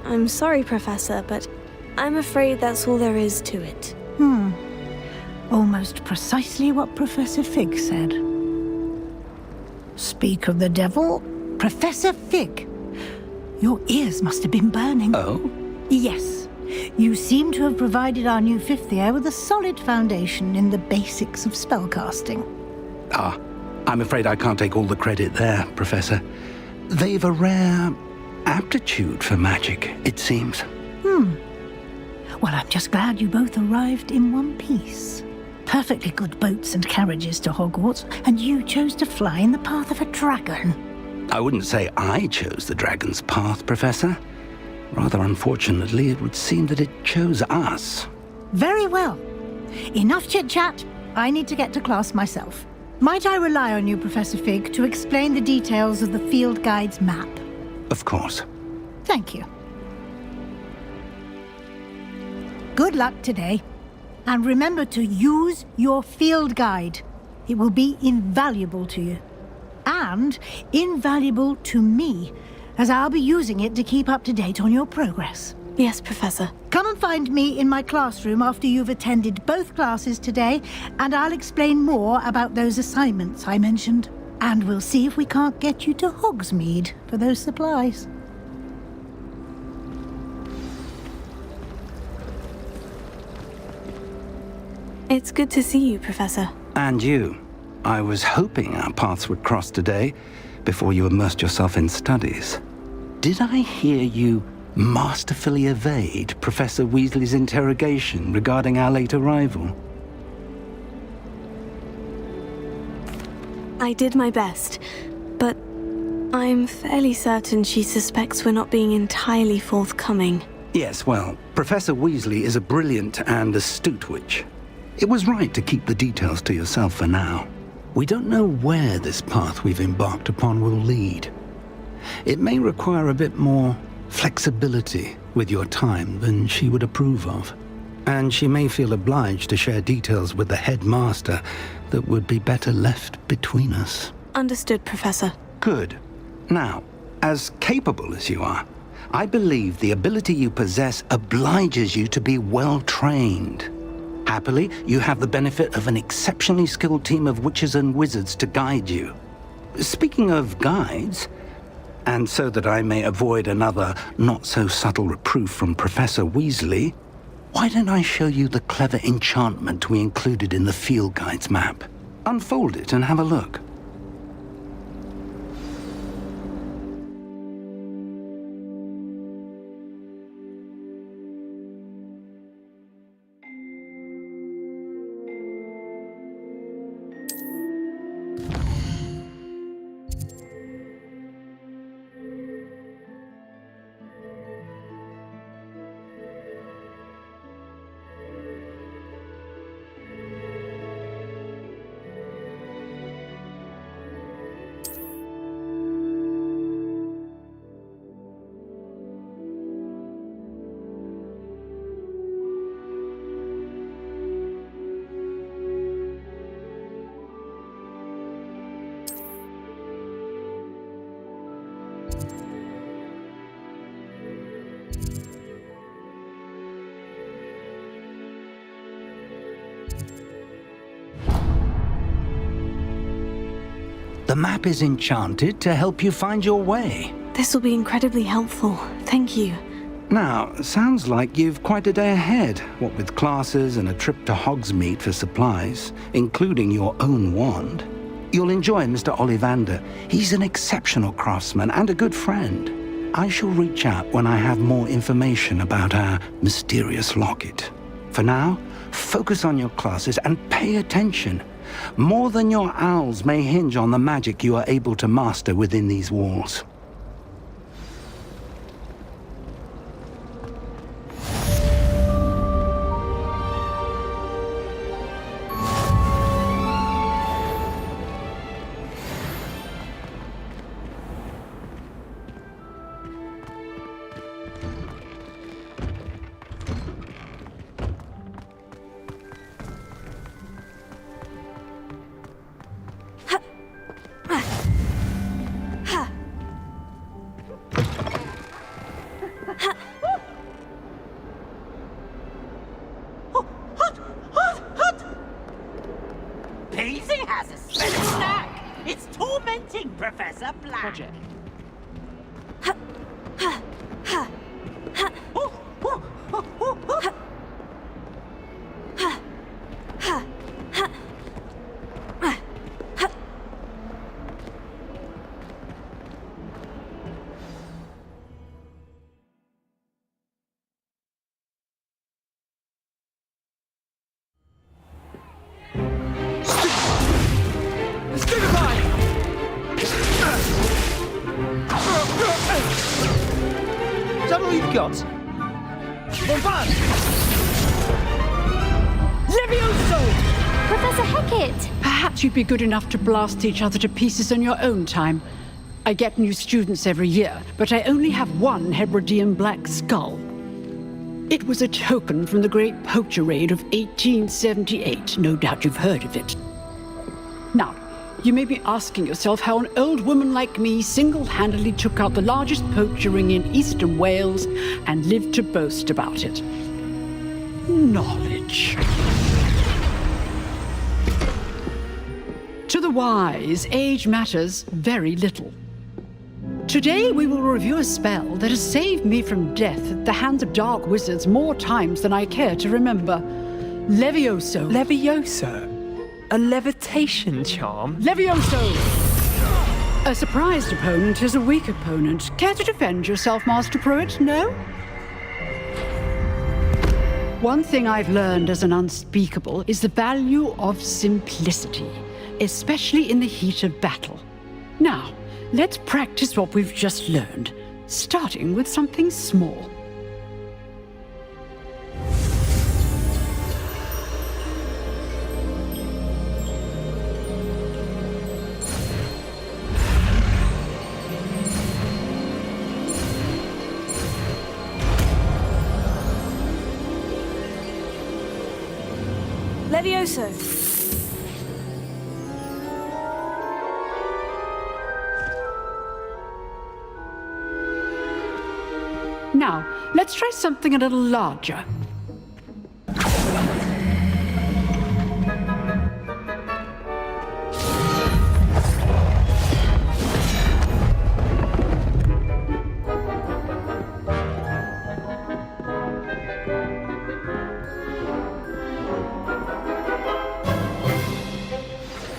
I'm sorry, Professor, but I'm afraid that's all there is to it. Almost precisely what Professor Fig said. Speak of the devil, Professor Fig. Your ears must have been burning. Oh? Yes. You seem to have provided our new fifth year with a solid foundation in the basics of spellcasting. Ah, I'm afraid I can't take all the credit there, Professor. They've a rare aptitude for magic, it seems. Well, I'm just glad you both arrived in one piece. Perfectly good boats and carriages to Hogwarts, and you chose to fly in the path of a dragon. I wouldn't say I chose the dragon's path, Professor. Rather unfortunately, it would seem that it chose us. Very well. Enough chit-chat. I need to get to class myself. Might I rely on you, Professor Fig, to explain the details of the field guide's map? Of course. Thank you. Good luck today. And remember to use your field guide. It will be invaluable to you. And invaluable to me, as I'll be using it to keep up to date on your progress. Yes, Professor. Come and find me in my classroom after you've attended both classes today, and I'll explain more about those assignments I mentioned. And we'll see if we can't get you to Hogsmeade for those supplies. It's good to see you, Professor. And you. I was hoping our paths would cross today, before you immersed yourself in studies. Did I hear you masterfully evade Professor Weasley's interrogation regarding our late arrival? I did my best, but I'm fairly certain she suspects we're not being entirely forthcoming. Yes, well, Professor Weasley is a brilliant and astute witch. It was right to keep the details to yourself for now. We don't know where this path we've embarked upon will lead. It may require a bit more flexibility with your time than she would approve of. And she may feel obliged to share details with the headmaster that would be better left between us. Understood, Professor. Good. Now, as capable as you are, I believe the ability you possess obliges you to be well trained. Happily, you have the benefit of an exceptionally skilled team of witches and wizards to guide you. Speaking of guides, and so that I may avoid another not-so-subtle reproof from Professor Weasley, why don't I show you the clever enchantment we included in the field guide's map? Unfold it and have a look. The map is enchanted to help you find your way. This will be incredibly helpful. Thank you. Now, sounds like you've quite a day ahead, what with classes and a trip to Hogsmeade for supplies, including your own wand. You'll enjoy Mr. Ollivander. He's an exceptional craftsman and a good friend. I shall reach out when I have more information about our mysterious locket. For now, focus on your classes and pay attention. More than your owls may hinge on the magic you are able to master within these walls. Pacing has a special knack. It's tormenting Professor Black. Project. Is that all you've got? Bombard! Levioso! Professor Hecat! Perhaps you'd be good enough to blast each other to pieces in your own time. I get new students every year, but I only have one Hebridean black skull. It was a token from the Great Poacher Raid of 1878. No doubt you've heard of it. Now, you may be asking yourself how an old woman like me single-handedly took out the largest poacher ring in eastern Wales and lived to boast about it. Knowledge. To the wise, age matters very little. Today we will review a spell that has saved me from death at the hands of dark wizards more times than I care to remember. Levioso. Levioso? A levitation charm? Levioso! A surprised opponent is a weak opponent. Care to defend yourself, Master Pruitt? No? One thing I've learned as an unspeakable is the value of simplicity, especially in the heat of battle. Now, let's practice what we've just learned, starting with something small. Levioso. Now, let's try something a little larger.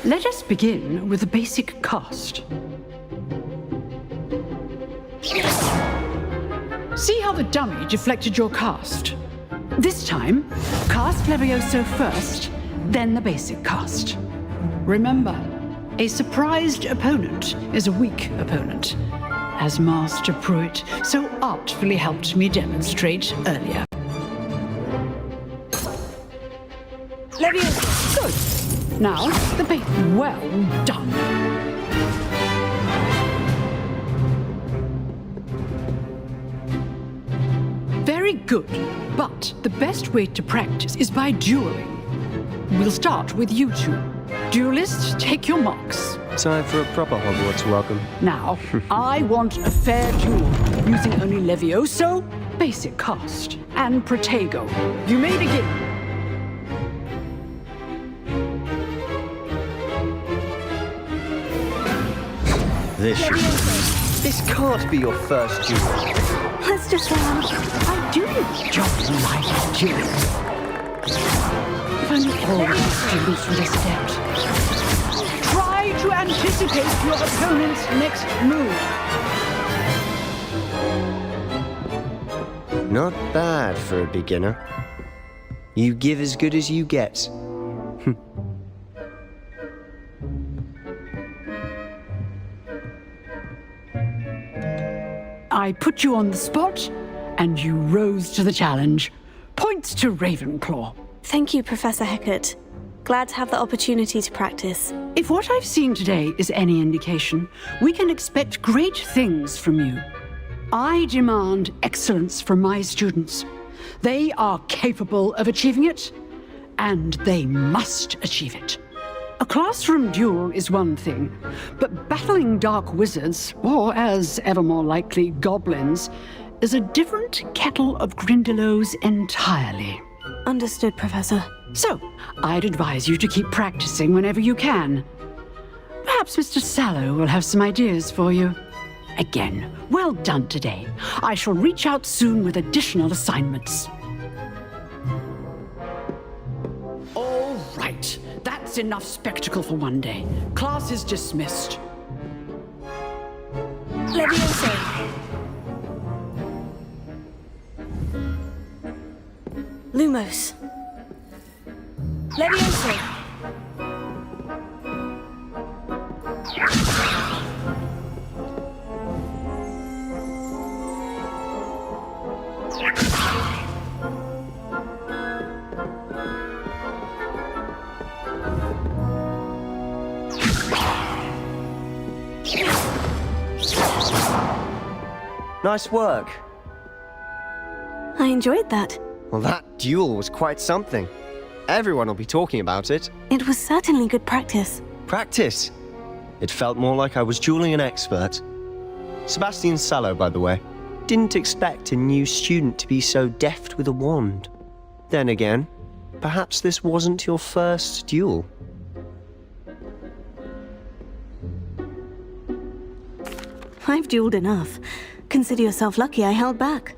Let us begin with the basic cast. See how the dummy deflected your cast? This time, cast Levioso first, then the basic cast. Remember, a surprised opponent is a weak opponent, as Master Pruitt so artfully helped me demonstrate earlier. Levioso! Good. Now, the bait. Well done. Very good, but the best way to practice is by dueling. We'll start with you two. Duelists, take your marks. Time for a proper Hogwarts welcome. Now, I want a fair duel, using only Levioso, basic cast, and Protego. You may begin. This can't be your first duel. Let's just I do enjoy my duels. If only all the students would have stepped. Try to anticipate your opponent's next move. Not bad for a beginner. You give as good as you get. I put you on the spot, and you rose to the challenge. Points to Ravenclaw. Thank you, Professor Hecat. Glad to have the opportunity to practice. If what I've seen today is any indication, we can expect great things from you. I demand excellence from my students. They are capable of achieving it, and they must achieve it. A classroom duel is one thing, but battling dark wizards, or as ever more likely, goblins, is a different kettle of Grindylows entirely. Understood, Professor. So, I'd advise you to keep practicing whenever you can. Perhaps Mr. Sallow will have some ideas for you. Again, well done today. I shall reach out soon with additional assignments. All right. That's enough spectacle for one day. Class is dismissed. Leviosa. Lumos. Leviosa. Nice work. I enjoyed that. Well, that duel was quite something. Everyone will be talking about it. It was certainly good practice. Practice? It felt more like I was dueling an expert. Sebastian Sallow, by the way. Didn't expect a new student to be so deft with a wand. Then again, perhaps this wasn't your first duel. I've dueled enough. Consider yourself lucky I held back.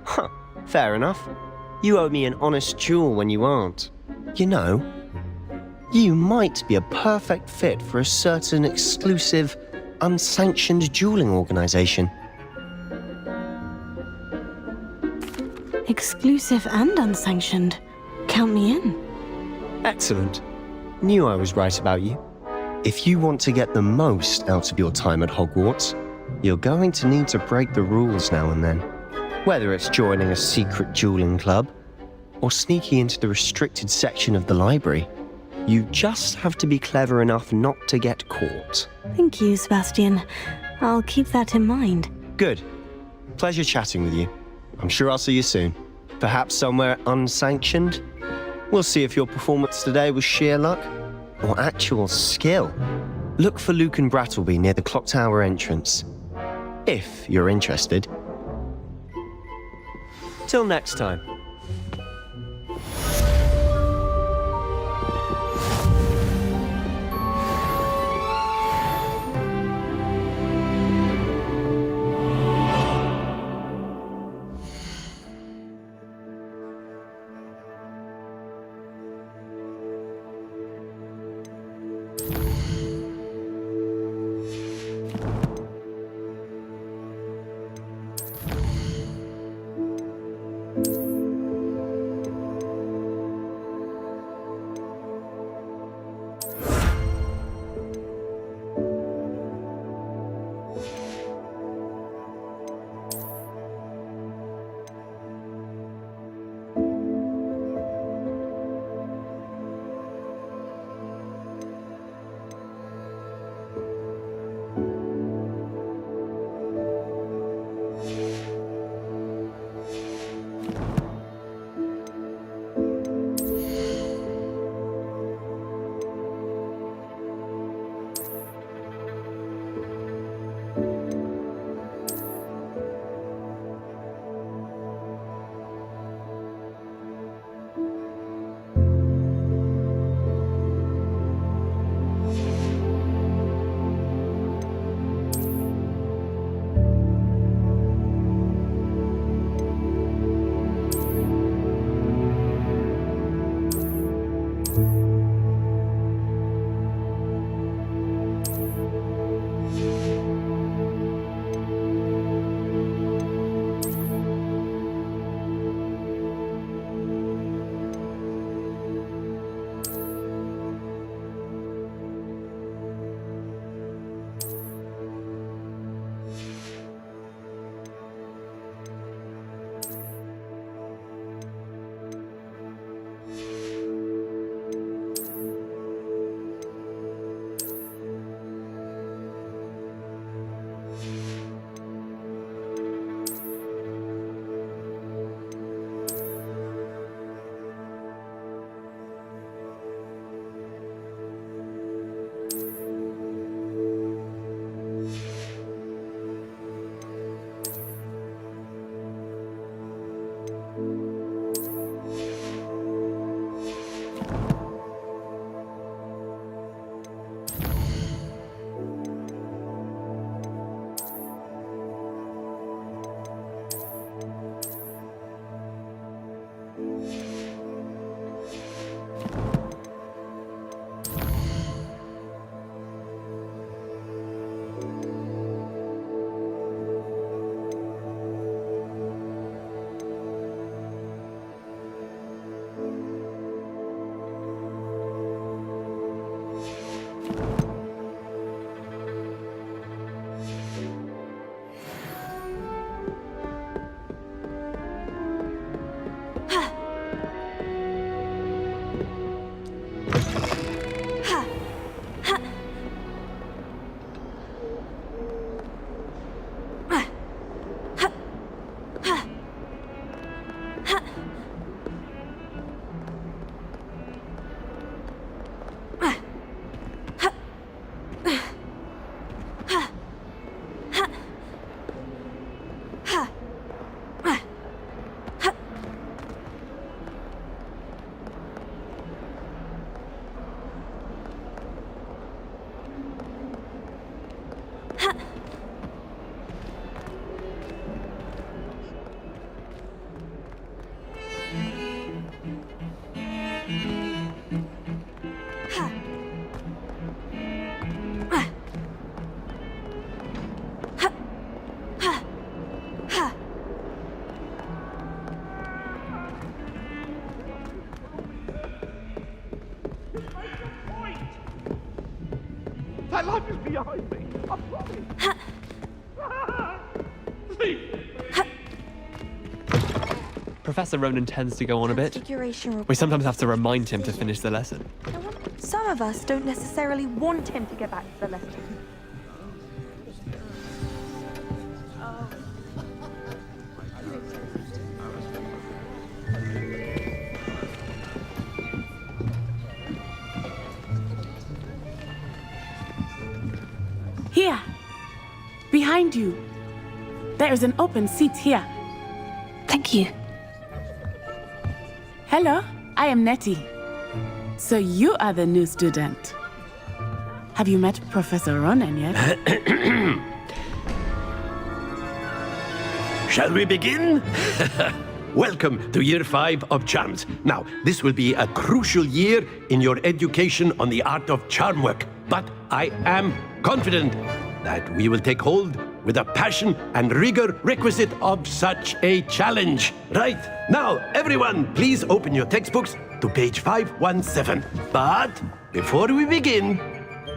Huh, fair enough. You owe me an honest duel when you aren't. You know, you might be a perfect fit for a certain exclusive, unsanctioned dueling organization. Exclusive and unsanctioned. Count me in. Excellent. Knew I was right about you. If you want to get the most out of your time at Hogwarts, you're going to need to break the rules now and then. Whether it's joining a secret dueling club, or sneaking into the restricted section of the library, you just have to be clever enough not to get caught. Thank you, Sebastian. I'll keep that in mind. Good. Pleasure chatting with you. I'm sure I'll see you soon. Perhaps somewhere unsanctioned? We'll see if your performance today was sheer luck or actual skill. Look for Luke and Brattleby near the clock tower entrance, if you're interested. Till next time. That life is behind me. I promise. Professor Ronan tends to go on a bit. Configuration We sometimes have to remind him to finish the lesson. Some of us don't necessarily want him to get back to the lesson. Here. Behind you. There is an open seat here. Thank you. Hello, I am Nettie. So you are the new student. Have you met Professor Ronan yet? Shall we begin? Welcome to Year 5 of Charms. Now, this will be a crucial year in your education on the art of charm work. But I am confident that we will take hold with the passion and rigor requisite of such a challenge. Right, now everyone, please open your textbooks to page 517. But before we begin,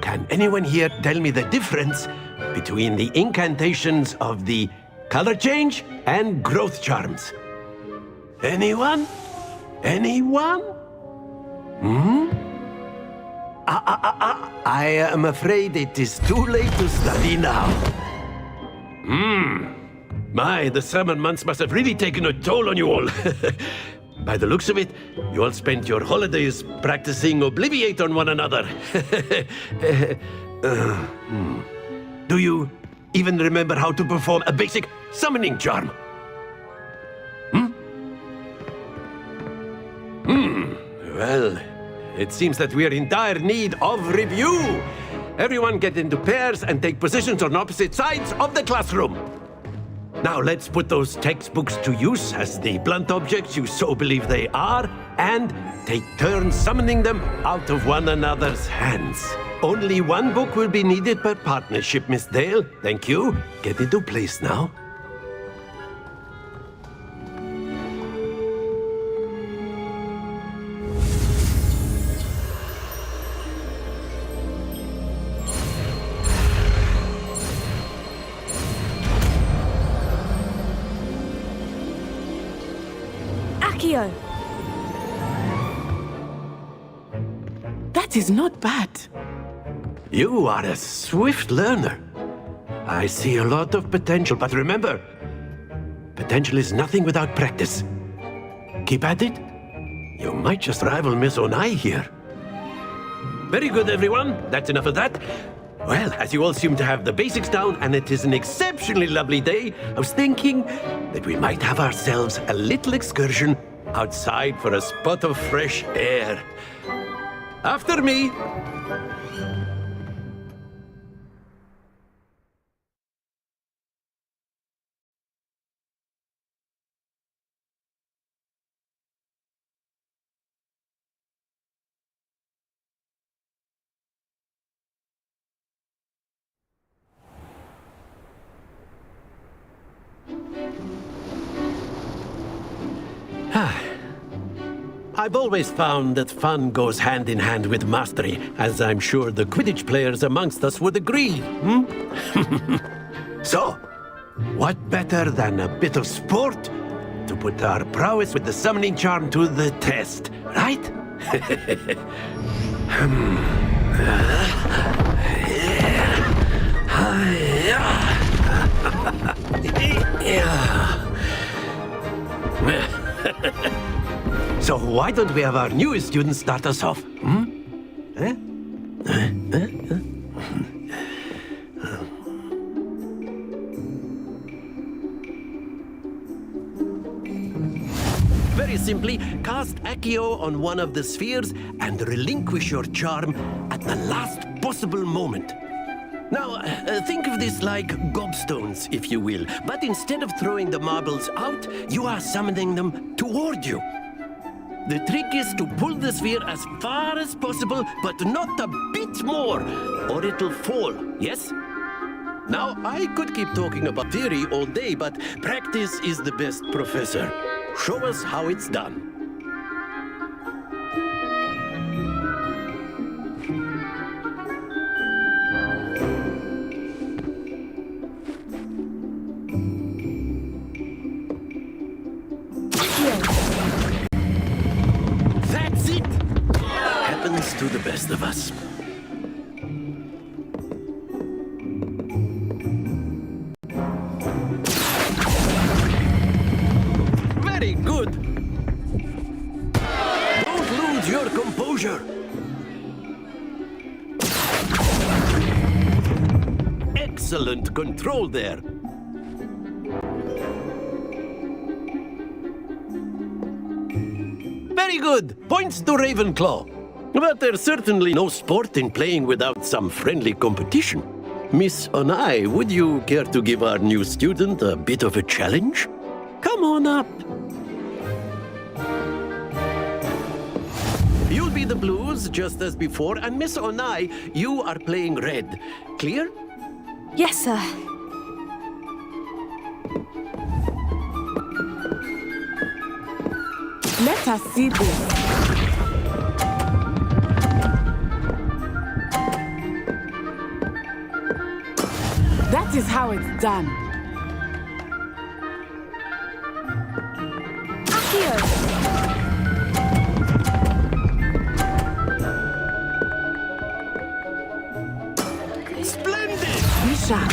can anyone here tell me the difference between the incantations of the color change and growth charms? Anyone? Anyone? I am afraid it is too late to study now. My, the summer months must have really taken a toll on you all. By the looks of it, you all spent your holidays practicing Obliviate on one another. Do you even remember how to perform a basic summoning charm? Well, it seems that we are in dire need of review. Everyone get into pairs and take positions on opposite sides of the classroom. Now let's put those textbooks to use as the blunt objects you so believe they are, and take turns summoning them out of one another's hands. Only one book will be needed per partnership, Miss Dale. Thank you. Get into place now. Accio! That is not bad. You are a swift learner. I see a lot of potential, but remember, potential is nothing without practice. Keep at it. You might just rival Miss Onai here. Very good, everyone. That's enough of that. Well, as you all seem to have the basics down, and it is an exceptionally lovely day, I was thinking that we might have ourselves a little excursion outside for a spot of fresh air. After me. I've always found that fun goes hand in hand with mastery, as I'm sure the Quidditch players amongst us would agree. So, what better than a bit of sport to put our prowess with the summoning charm to the test, right? So why don't we have our newest student start us off? Very simply, cast Accio on one of the spheres and relinquish your charm at the last possible moment. Now, think of this like gobstones, if you will, but instead of throwing the marbles out, you are summoning them toward you. The trick is to pull the sphere as far as possible, but not a bit more, or it'll fall, yes? Now, I could keep talking about theory all day, but practice is the best professor. Show us how it's done. excellent control there. Very good. Points to Ravenclaw. But there's certainly no sport in playing without some friendly competition. Miss Onai, would you care to give our new student a bit of a challenge? Come on up. You'll be the blues, just as before, and Miss Onai, you are playing red. Clear? Yes, sir. Let us see this. That is how it's done. Splendid! Be sharp.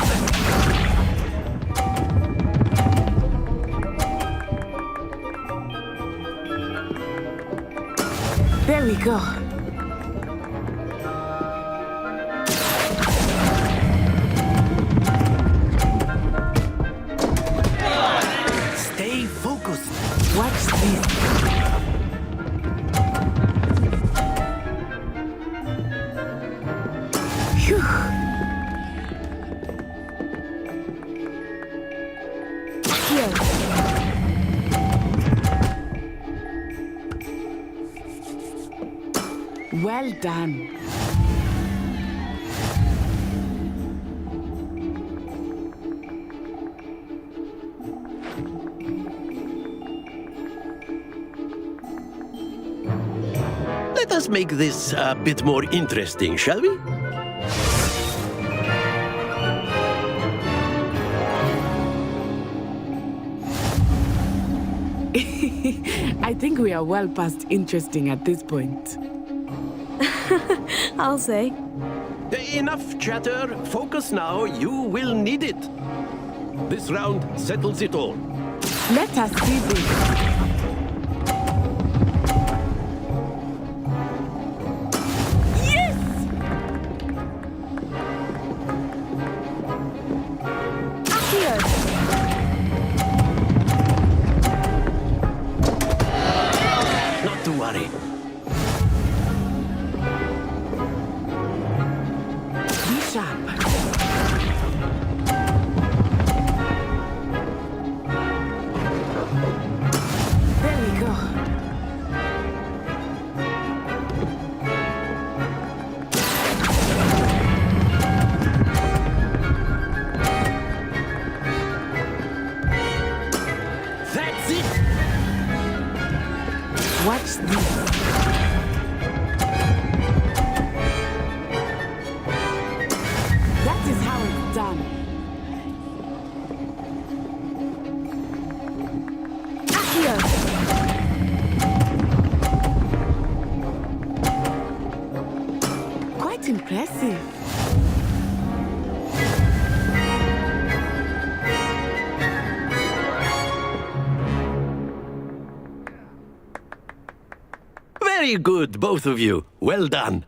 There we go. Stay focused. Watch this. Phew. Well done. Let us make this a bit more interesting, shall we? I think we are well past interesting at this point. I'll say. Enough chatter. Focus now. You will need it. This round settles it all. Let us see this. Not to worry. Be sharp. There we go. That's it. Watch this. That is how it's done. Quite impressive. Very good, both of you. Well done.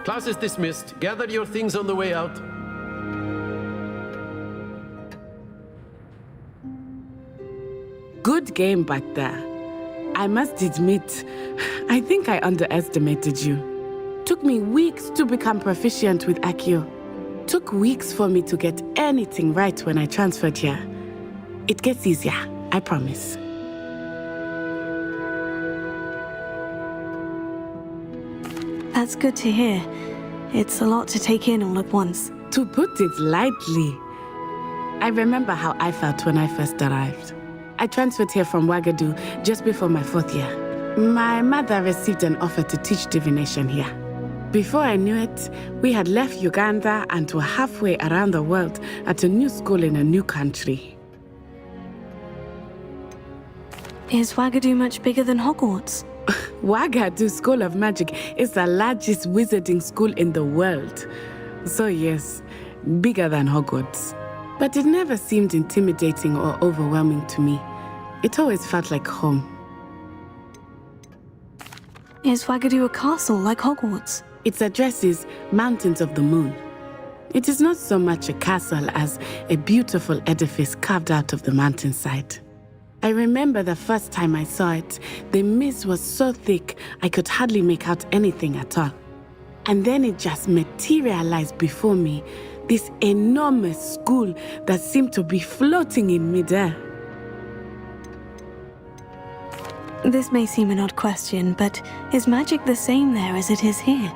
Class is dismissed. Gather your things on the way out. Good game back there. I must admit, I think I underestimated you. Took me weeks to become proficient with Accio. Took weeks for me to get anything right when I transferred here. It gets easier, I promise. That's good to hear. It's a lot to take in all at once. To put it lightly, I remember how I felt when I first arrived. I transferred here from Wagadu just before my 4th year. My mother received an offer to teach divination here. Before I knew it, we had left Uganda and were halfway around the world at a new school in a new country. Is Wagadu much bigger than Hogwarts? Wagadu School of Magic is the largest wizarding school in the world. So yes, bigger than Hogwarts. But it never seemed intimidating or overwhelming to me. It always felt like home. Is Wagadu a castle like Hogwarts? Its address is Mountains of the Moon. It is not so much a castle as a beautiful edifice carved out of the mountainside. I remember the first time I saw it, the mist was so thick I could hardly make out anything at all. And then it just materialized before me, this enormous school that seemed to be floating in midair. This may seem an odd question, but is magic the same there as it is here?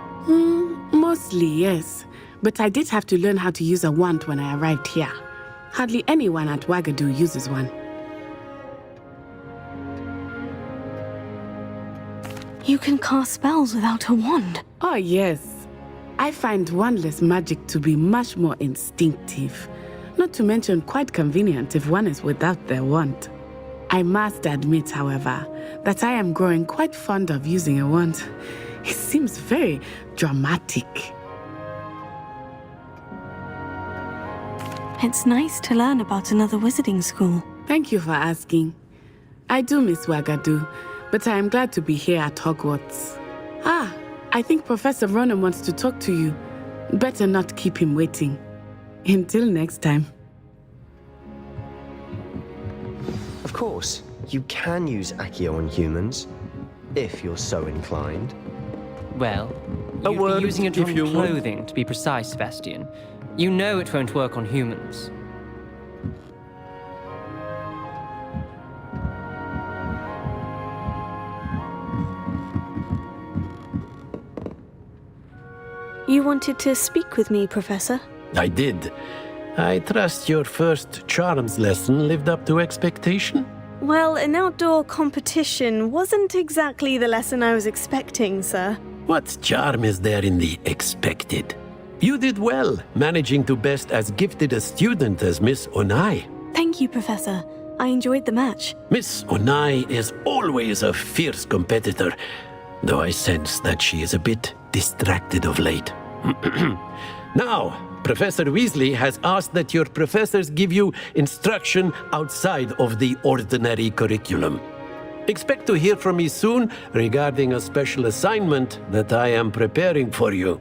Mostly, yes. But I did have to learn how to use a wand when I arrived here. Hardly anyone at Wagadu uses one. You can cast spells without a wand? Oh, yes. I find wandless magic to be much more instinctive. Not to mention quite convenient if one is without their wand. I must admit, however, that I am growing quite fond of using a wand. It seems very dramatic. It's nice to learn about another wizarding school. Thank you for asking. I do miss Wagadu, but I am glad to be here at Hogwarts. I think Professor Ronan wants to talk to you. Better not keep him waiting. Until next time. Of course, you can use Accio on humans, if you're so inclined. Well, you'd be using it on clothing, to be precise, Sebastian. You know it won't work on humans. You wanted to speak with me, Professor? I did. I trust your first charms lesson lived up to expectation? Well, an outdoor competition wasn't exactly the lesson I was expecting, sir. What charm is there in the expected? You did well, managing to best as gifted a student as Miss Onai. Thank you, Professor. I enjoyed the match. Miss Onai is always a fierce competitor, though I sense that she is a bit distracted of late. Now, Professor Weasley has asked that your professors give you instruction outside of the ordinary curriculum. Expect to hear from me soon regarding a special assignment that I am preparing for you.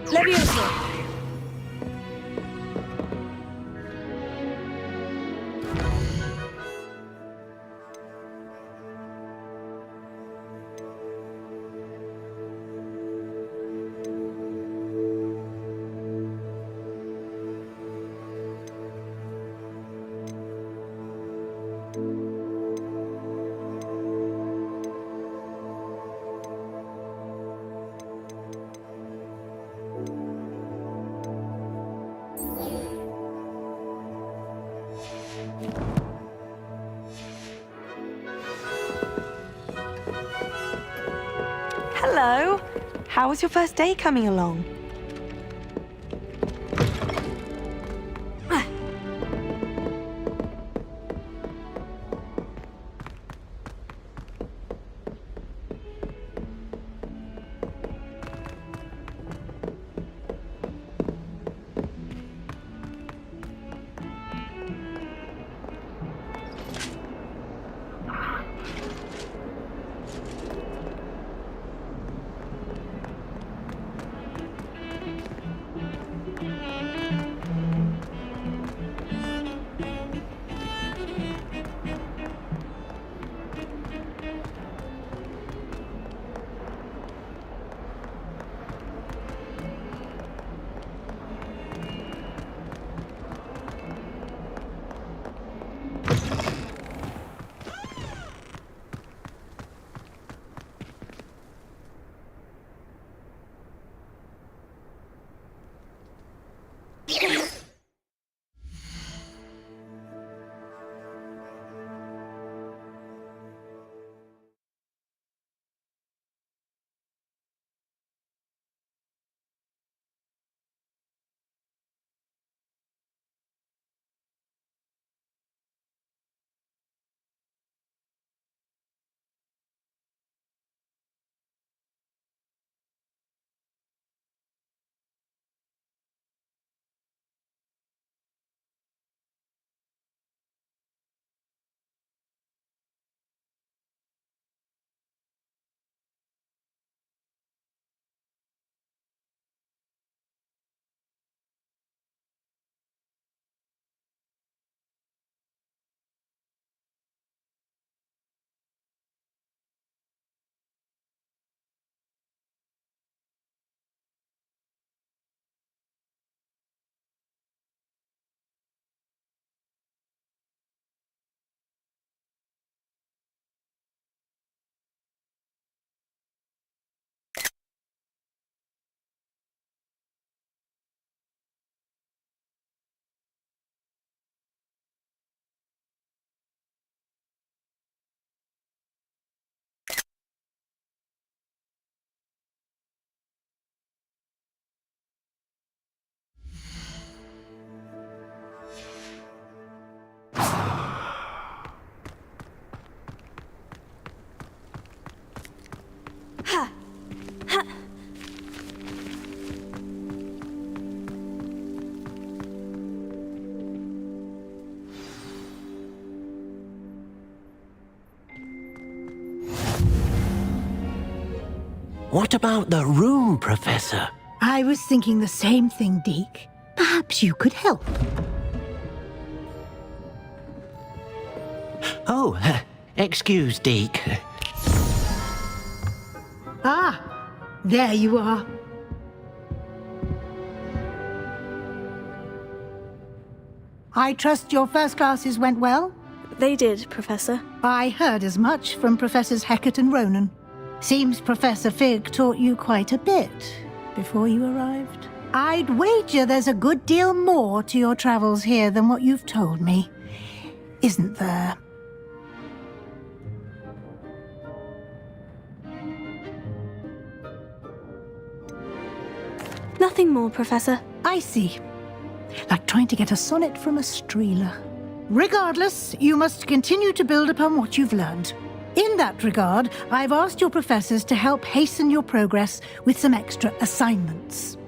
Leviosa! Hello. How was your first day coming along? What about the room, Professor? I was thinking the same thing, Deke. Perhaps you could help. Oh, excuse, Deke. Ah, there you are. I trust your first classes went well? They did, Professor. I heard as much from Professors Hecat and Ronan. Seems Professor Fig taught you quite a bit before you arrived. I'd wager there's a good deal more to your travels here than what you've told me. Isn't there? Nothing more, Professor. I see. Like trying to get a sonnet from a streeler. Regardless, you must continue to build upon what you've learned. In that regard, I've asked your professors to help hasten your progress with some extra assignments.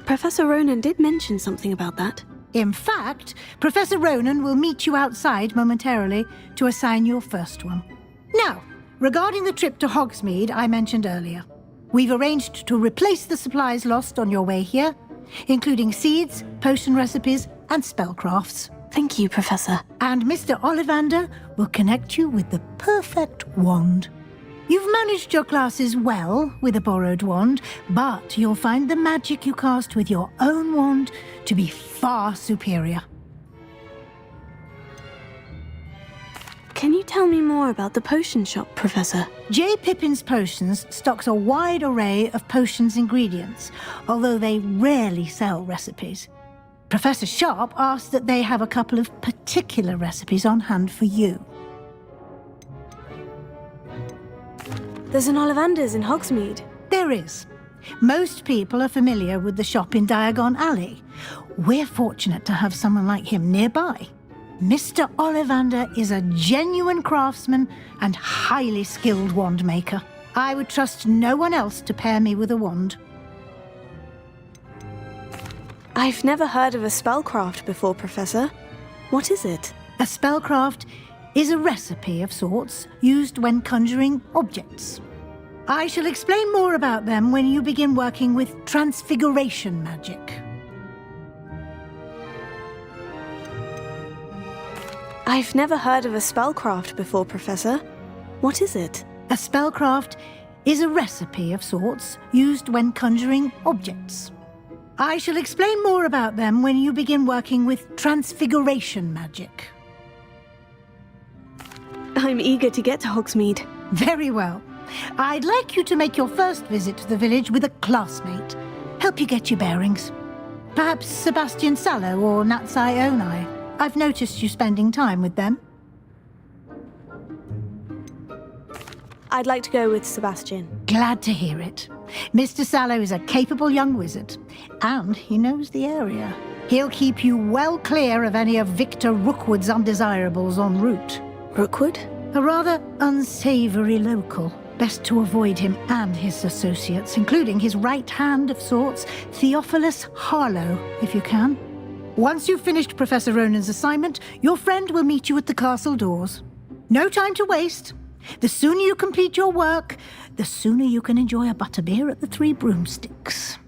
Professor Ronan did mention something about that. In fact, Professor Ronan will meet you outside momentarily to assign your first one. Now, regarding the trip to Hogsmeade I mentioned earlier, we've arranged to replace the supplies lost on your way here, including seeds, potion recipes, and spellcrafts. Thank you, Professor. And Mr. Ollivander will connect you with the perfect wand. You've managed your classes well with a borrowed wand, but you'll find the magic you cast with your own wand to be far superior. Can you tell me more about the potion shop, Professor? J. Pippin's Potions stocks a wide array of potions ingredients, although they rarely sell recipes. Professor Sharp asked that they have a couple of particular recipes on hand for you. There's an Ollivander's in Hogsmeade. There is. Most people are familiar with the shop in Diagon Alley. We're fortunate to have someone like him nearby. Mr. Ollivander is a genuine craftsman and highly skilled wand maker. I would trust no one else to pair me with a wand. I've never heard of a spellcraft before, Professor. What is it? A spellcraft is a recipe of sorts used when conjuring objects. I shall explain more about them when you begin working with transfiguration magic. I've never heard of a spellcraft before, Professor. What is it? A spellcraft is a recipe of sorts used when conjuring objects. I shall explain more about them when you begin working with transfiguration magic. I'm eager to get to Hogsmeade. Very well. I'd like you to make your first visit to the village with a classmate. Help you get your bearings. Perhaps Sebastian Sallow or Natsai Onai. I've noticed you spending time with them. I'd like to go with Sebastian. Glad to hear it. Mr. Sallow is a capable young wizard, and he knows the area. He'll keep you well clear of any of Victor Rookwood's undesirables en route. Rookwood? A rather unsavory local. Best to avoid him and his associates, including his right hand of sorts, Theophilus Harlow, if you can. Once you've finished Professor Ronan's assignment, your friend will meet you at the castle doors. No time to waste. The sooner you complete your work, the sooner you can enjoy a butterbeer at the Three Broomsticks.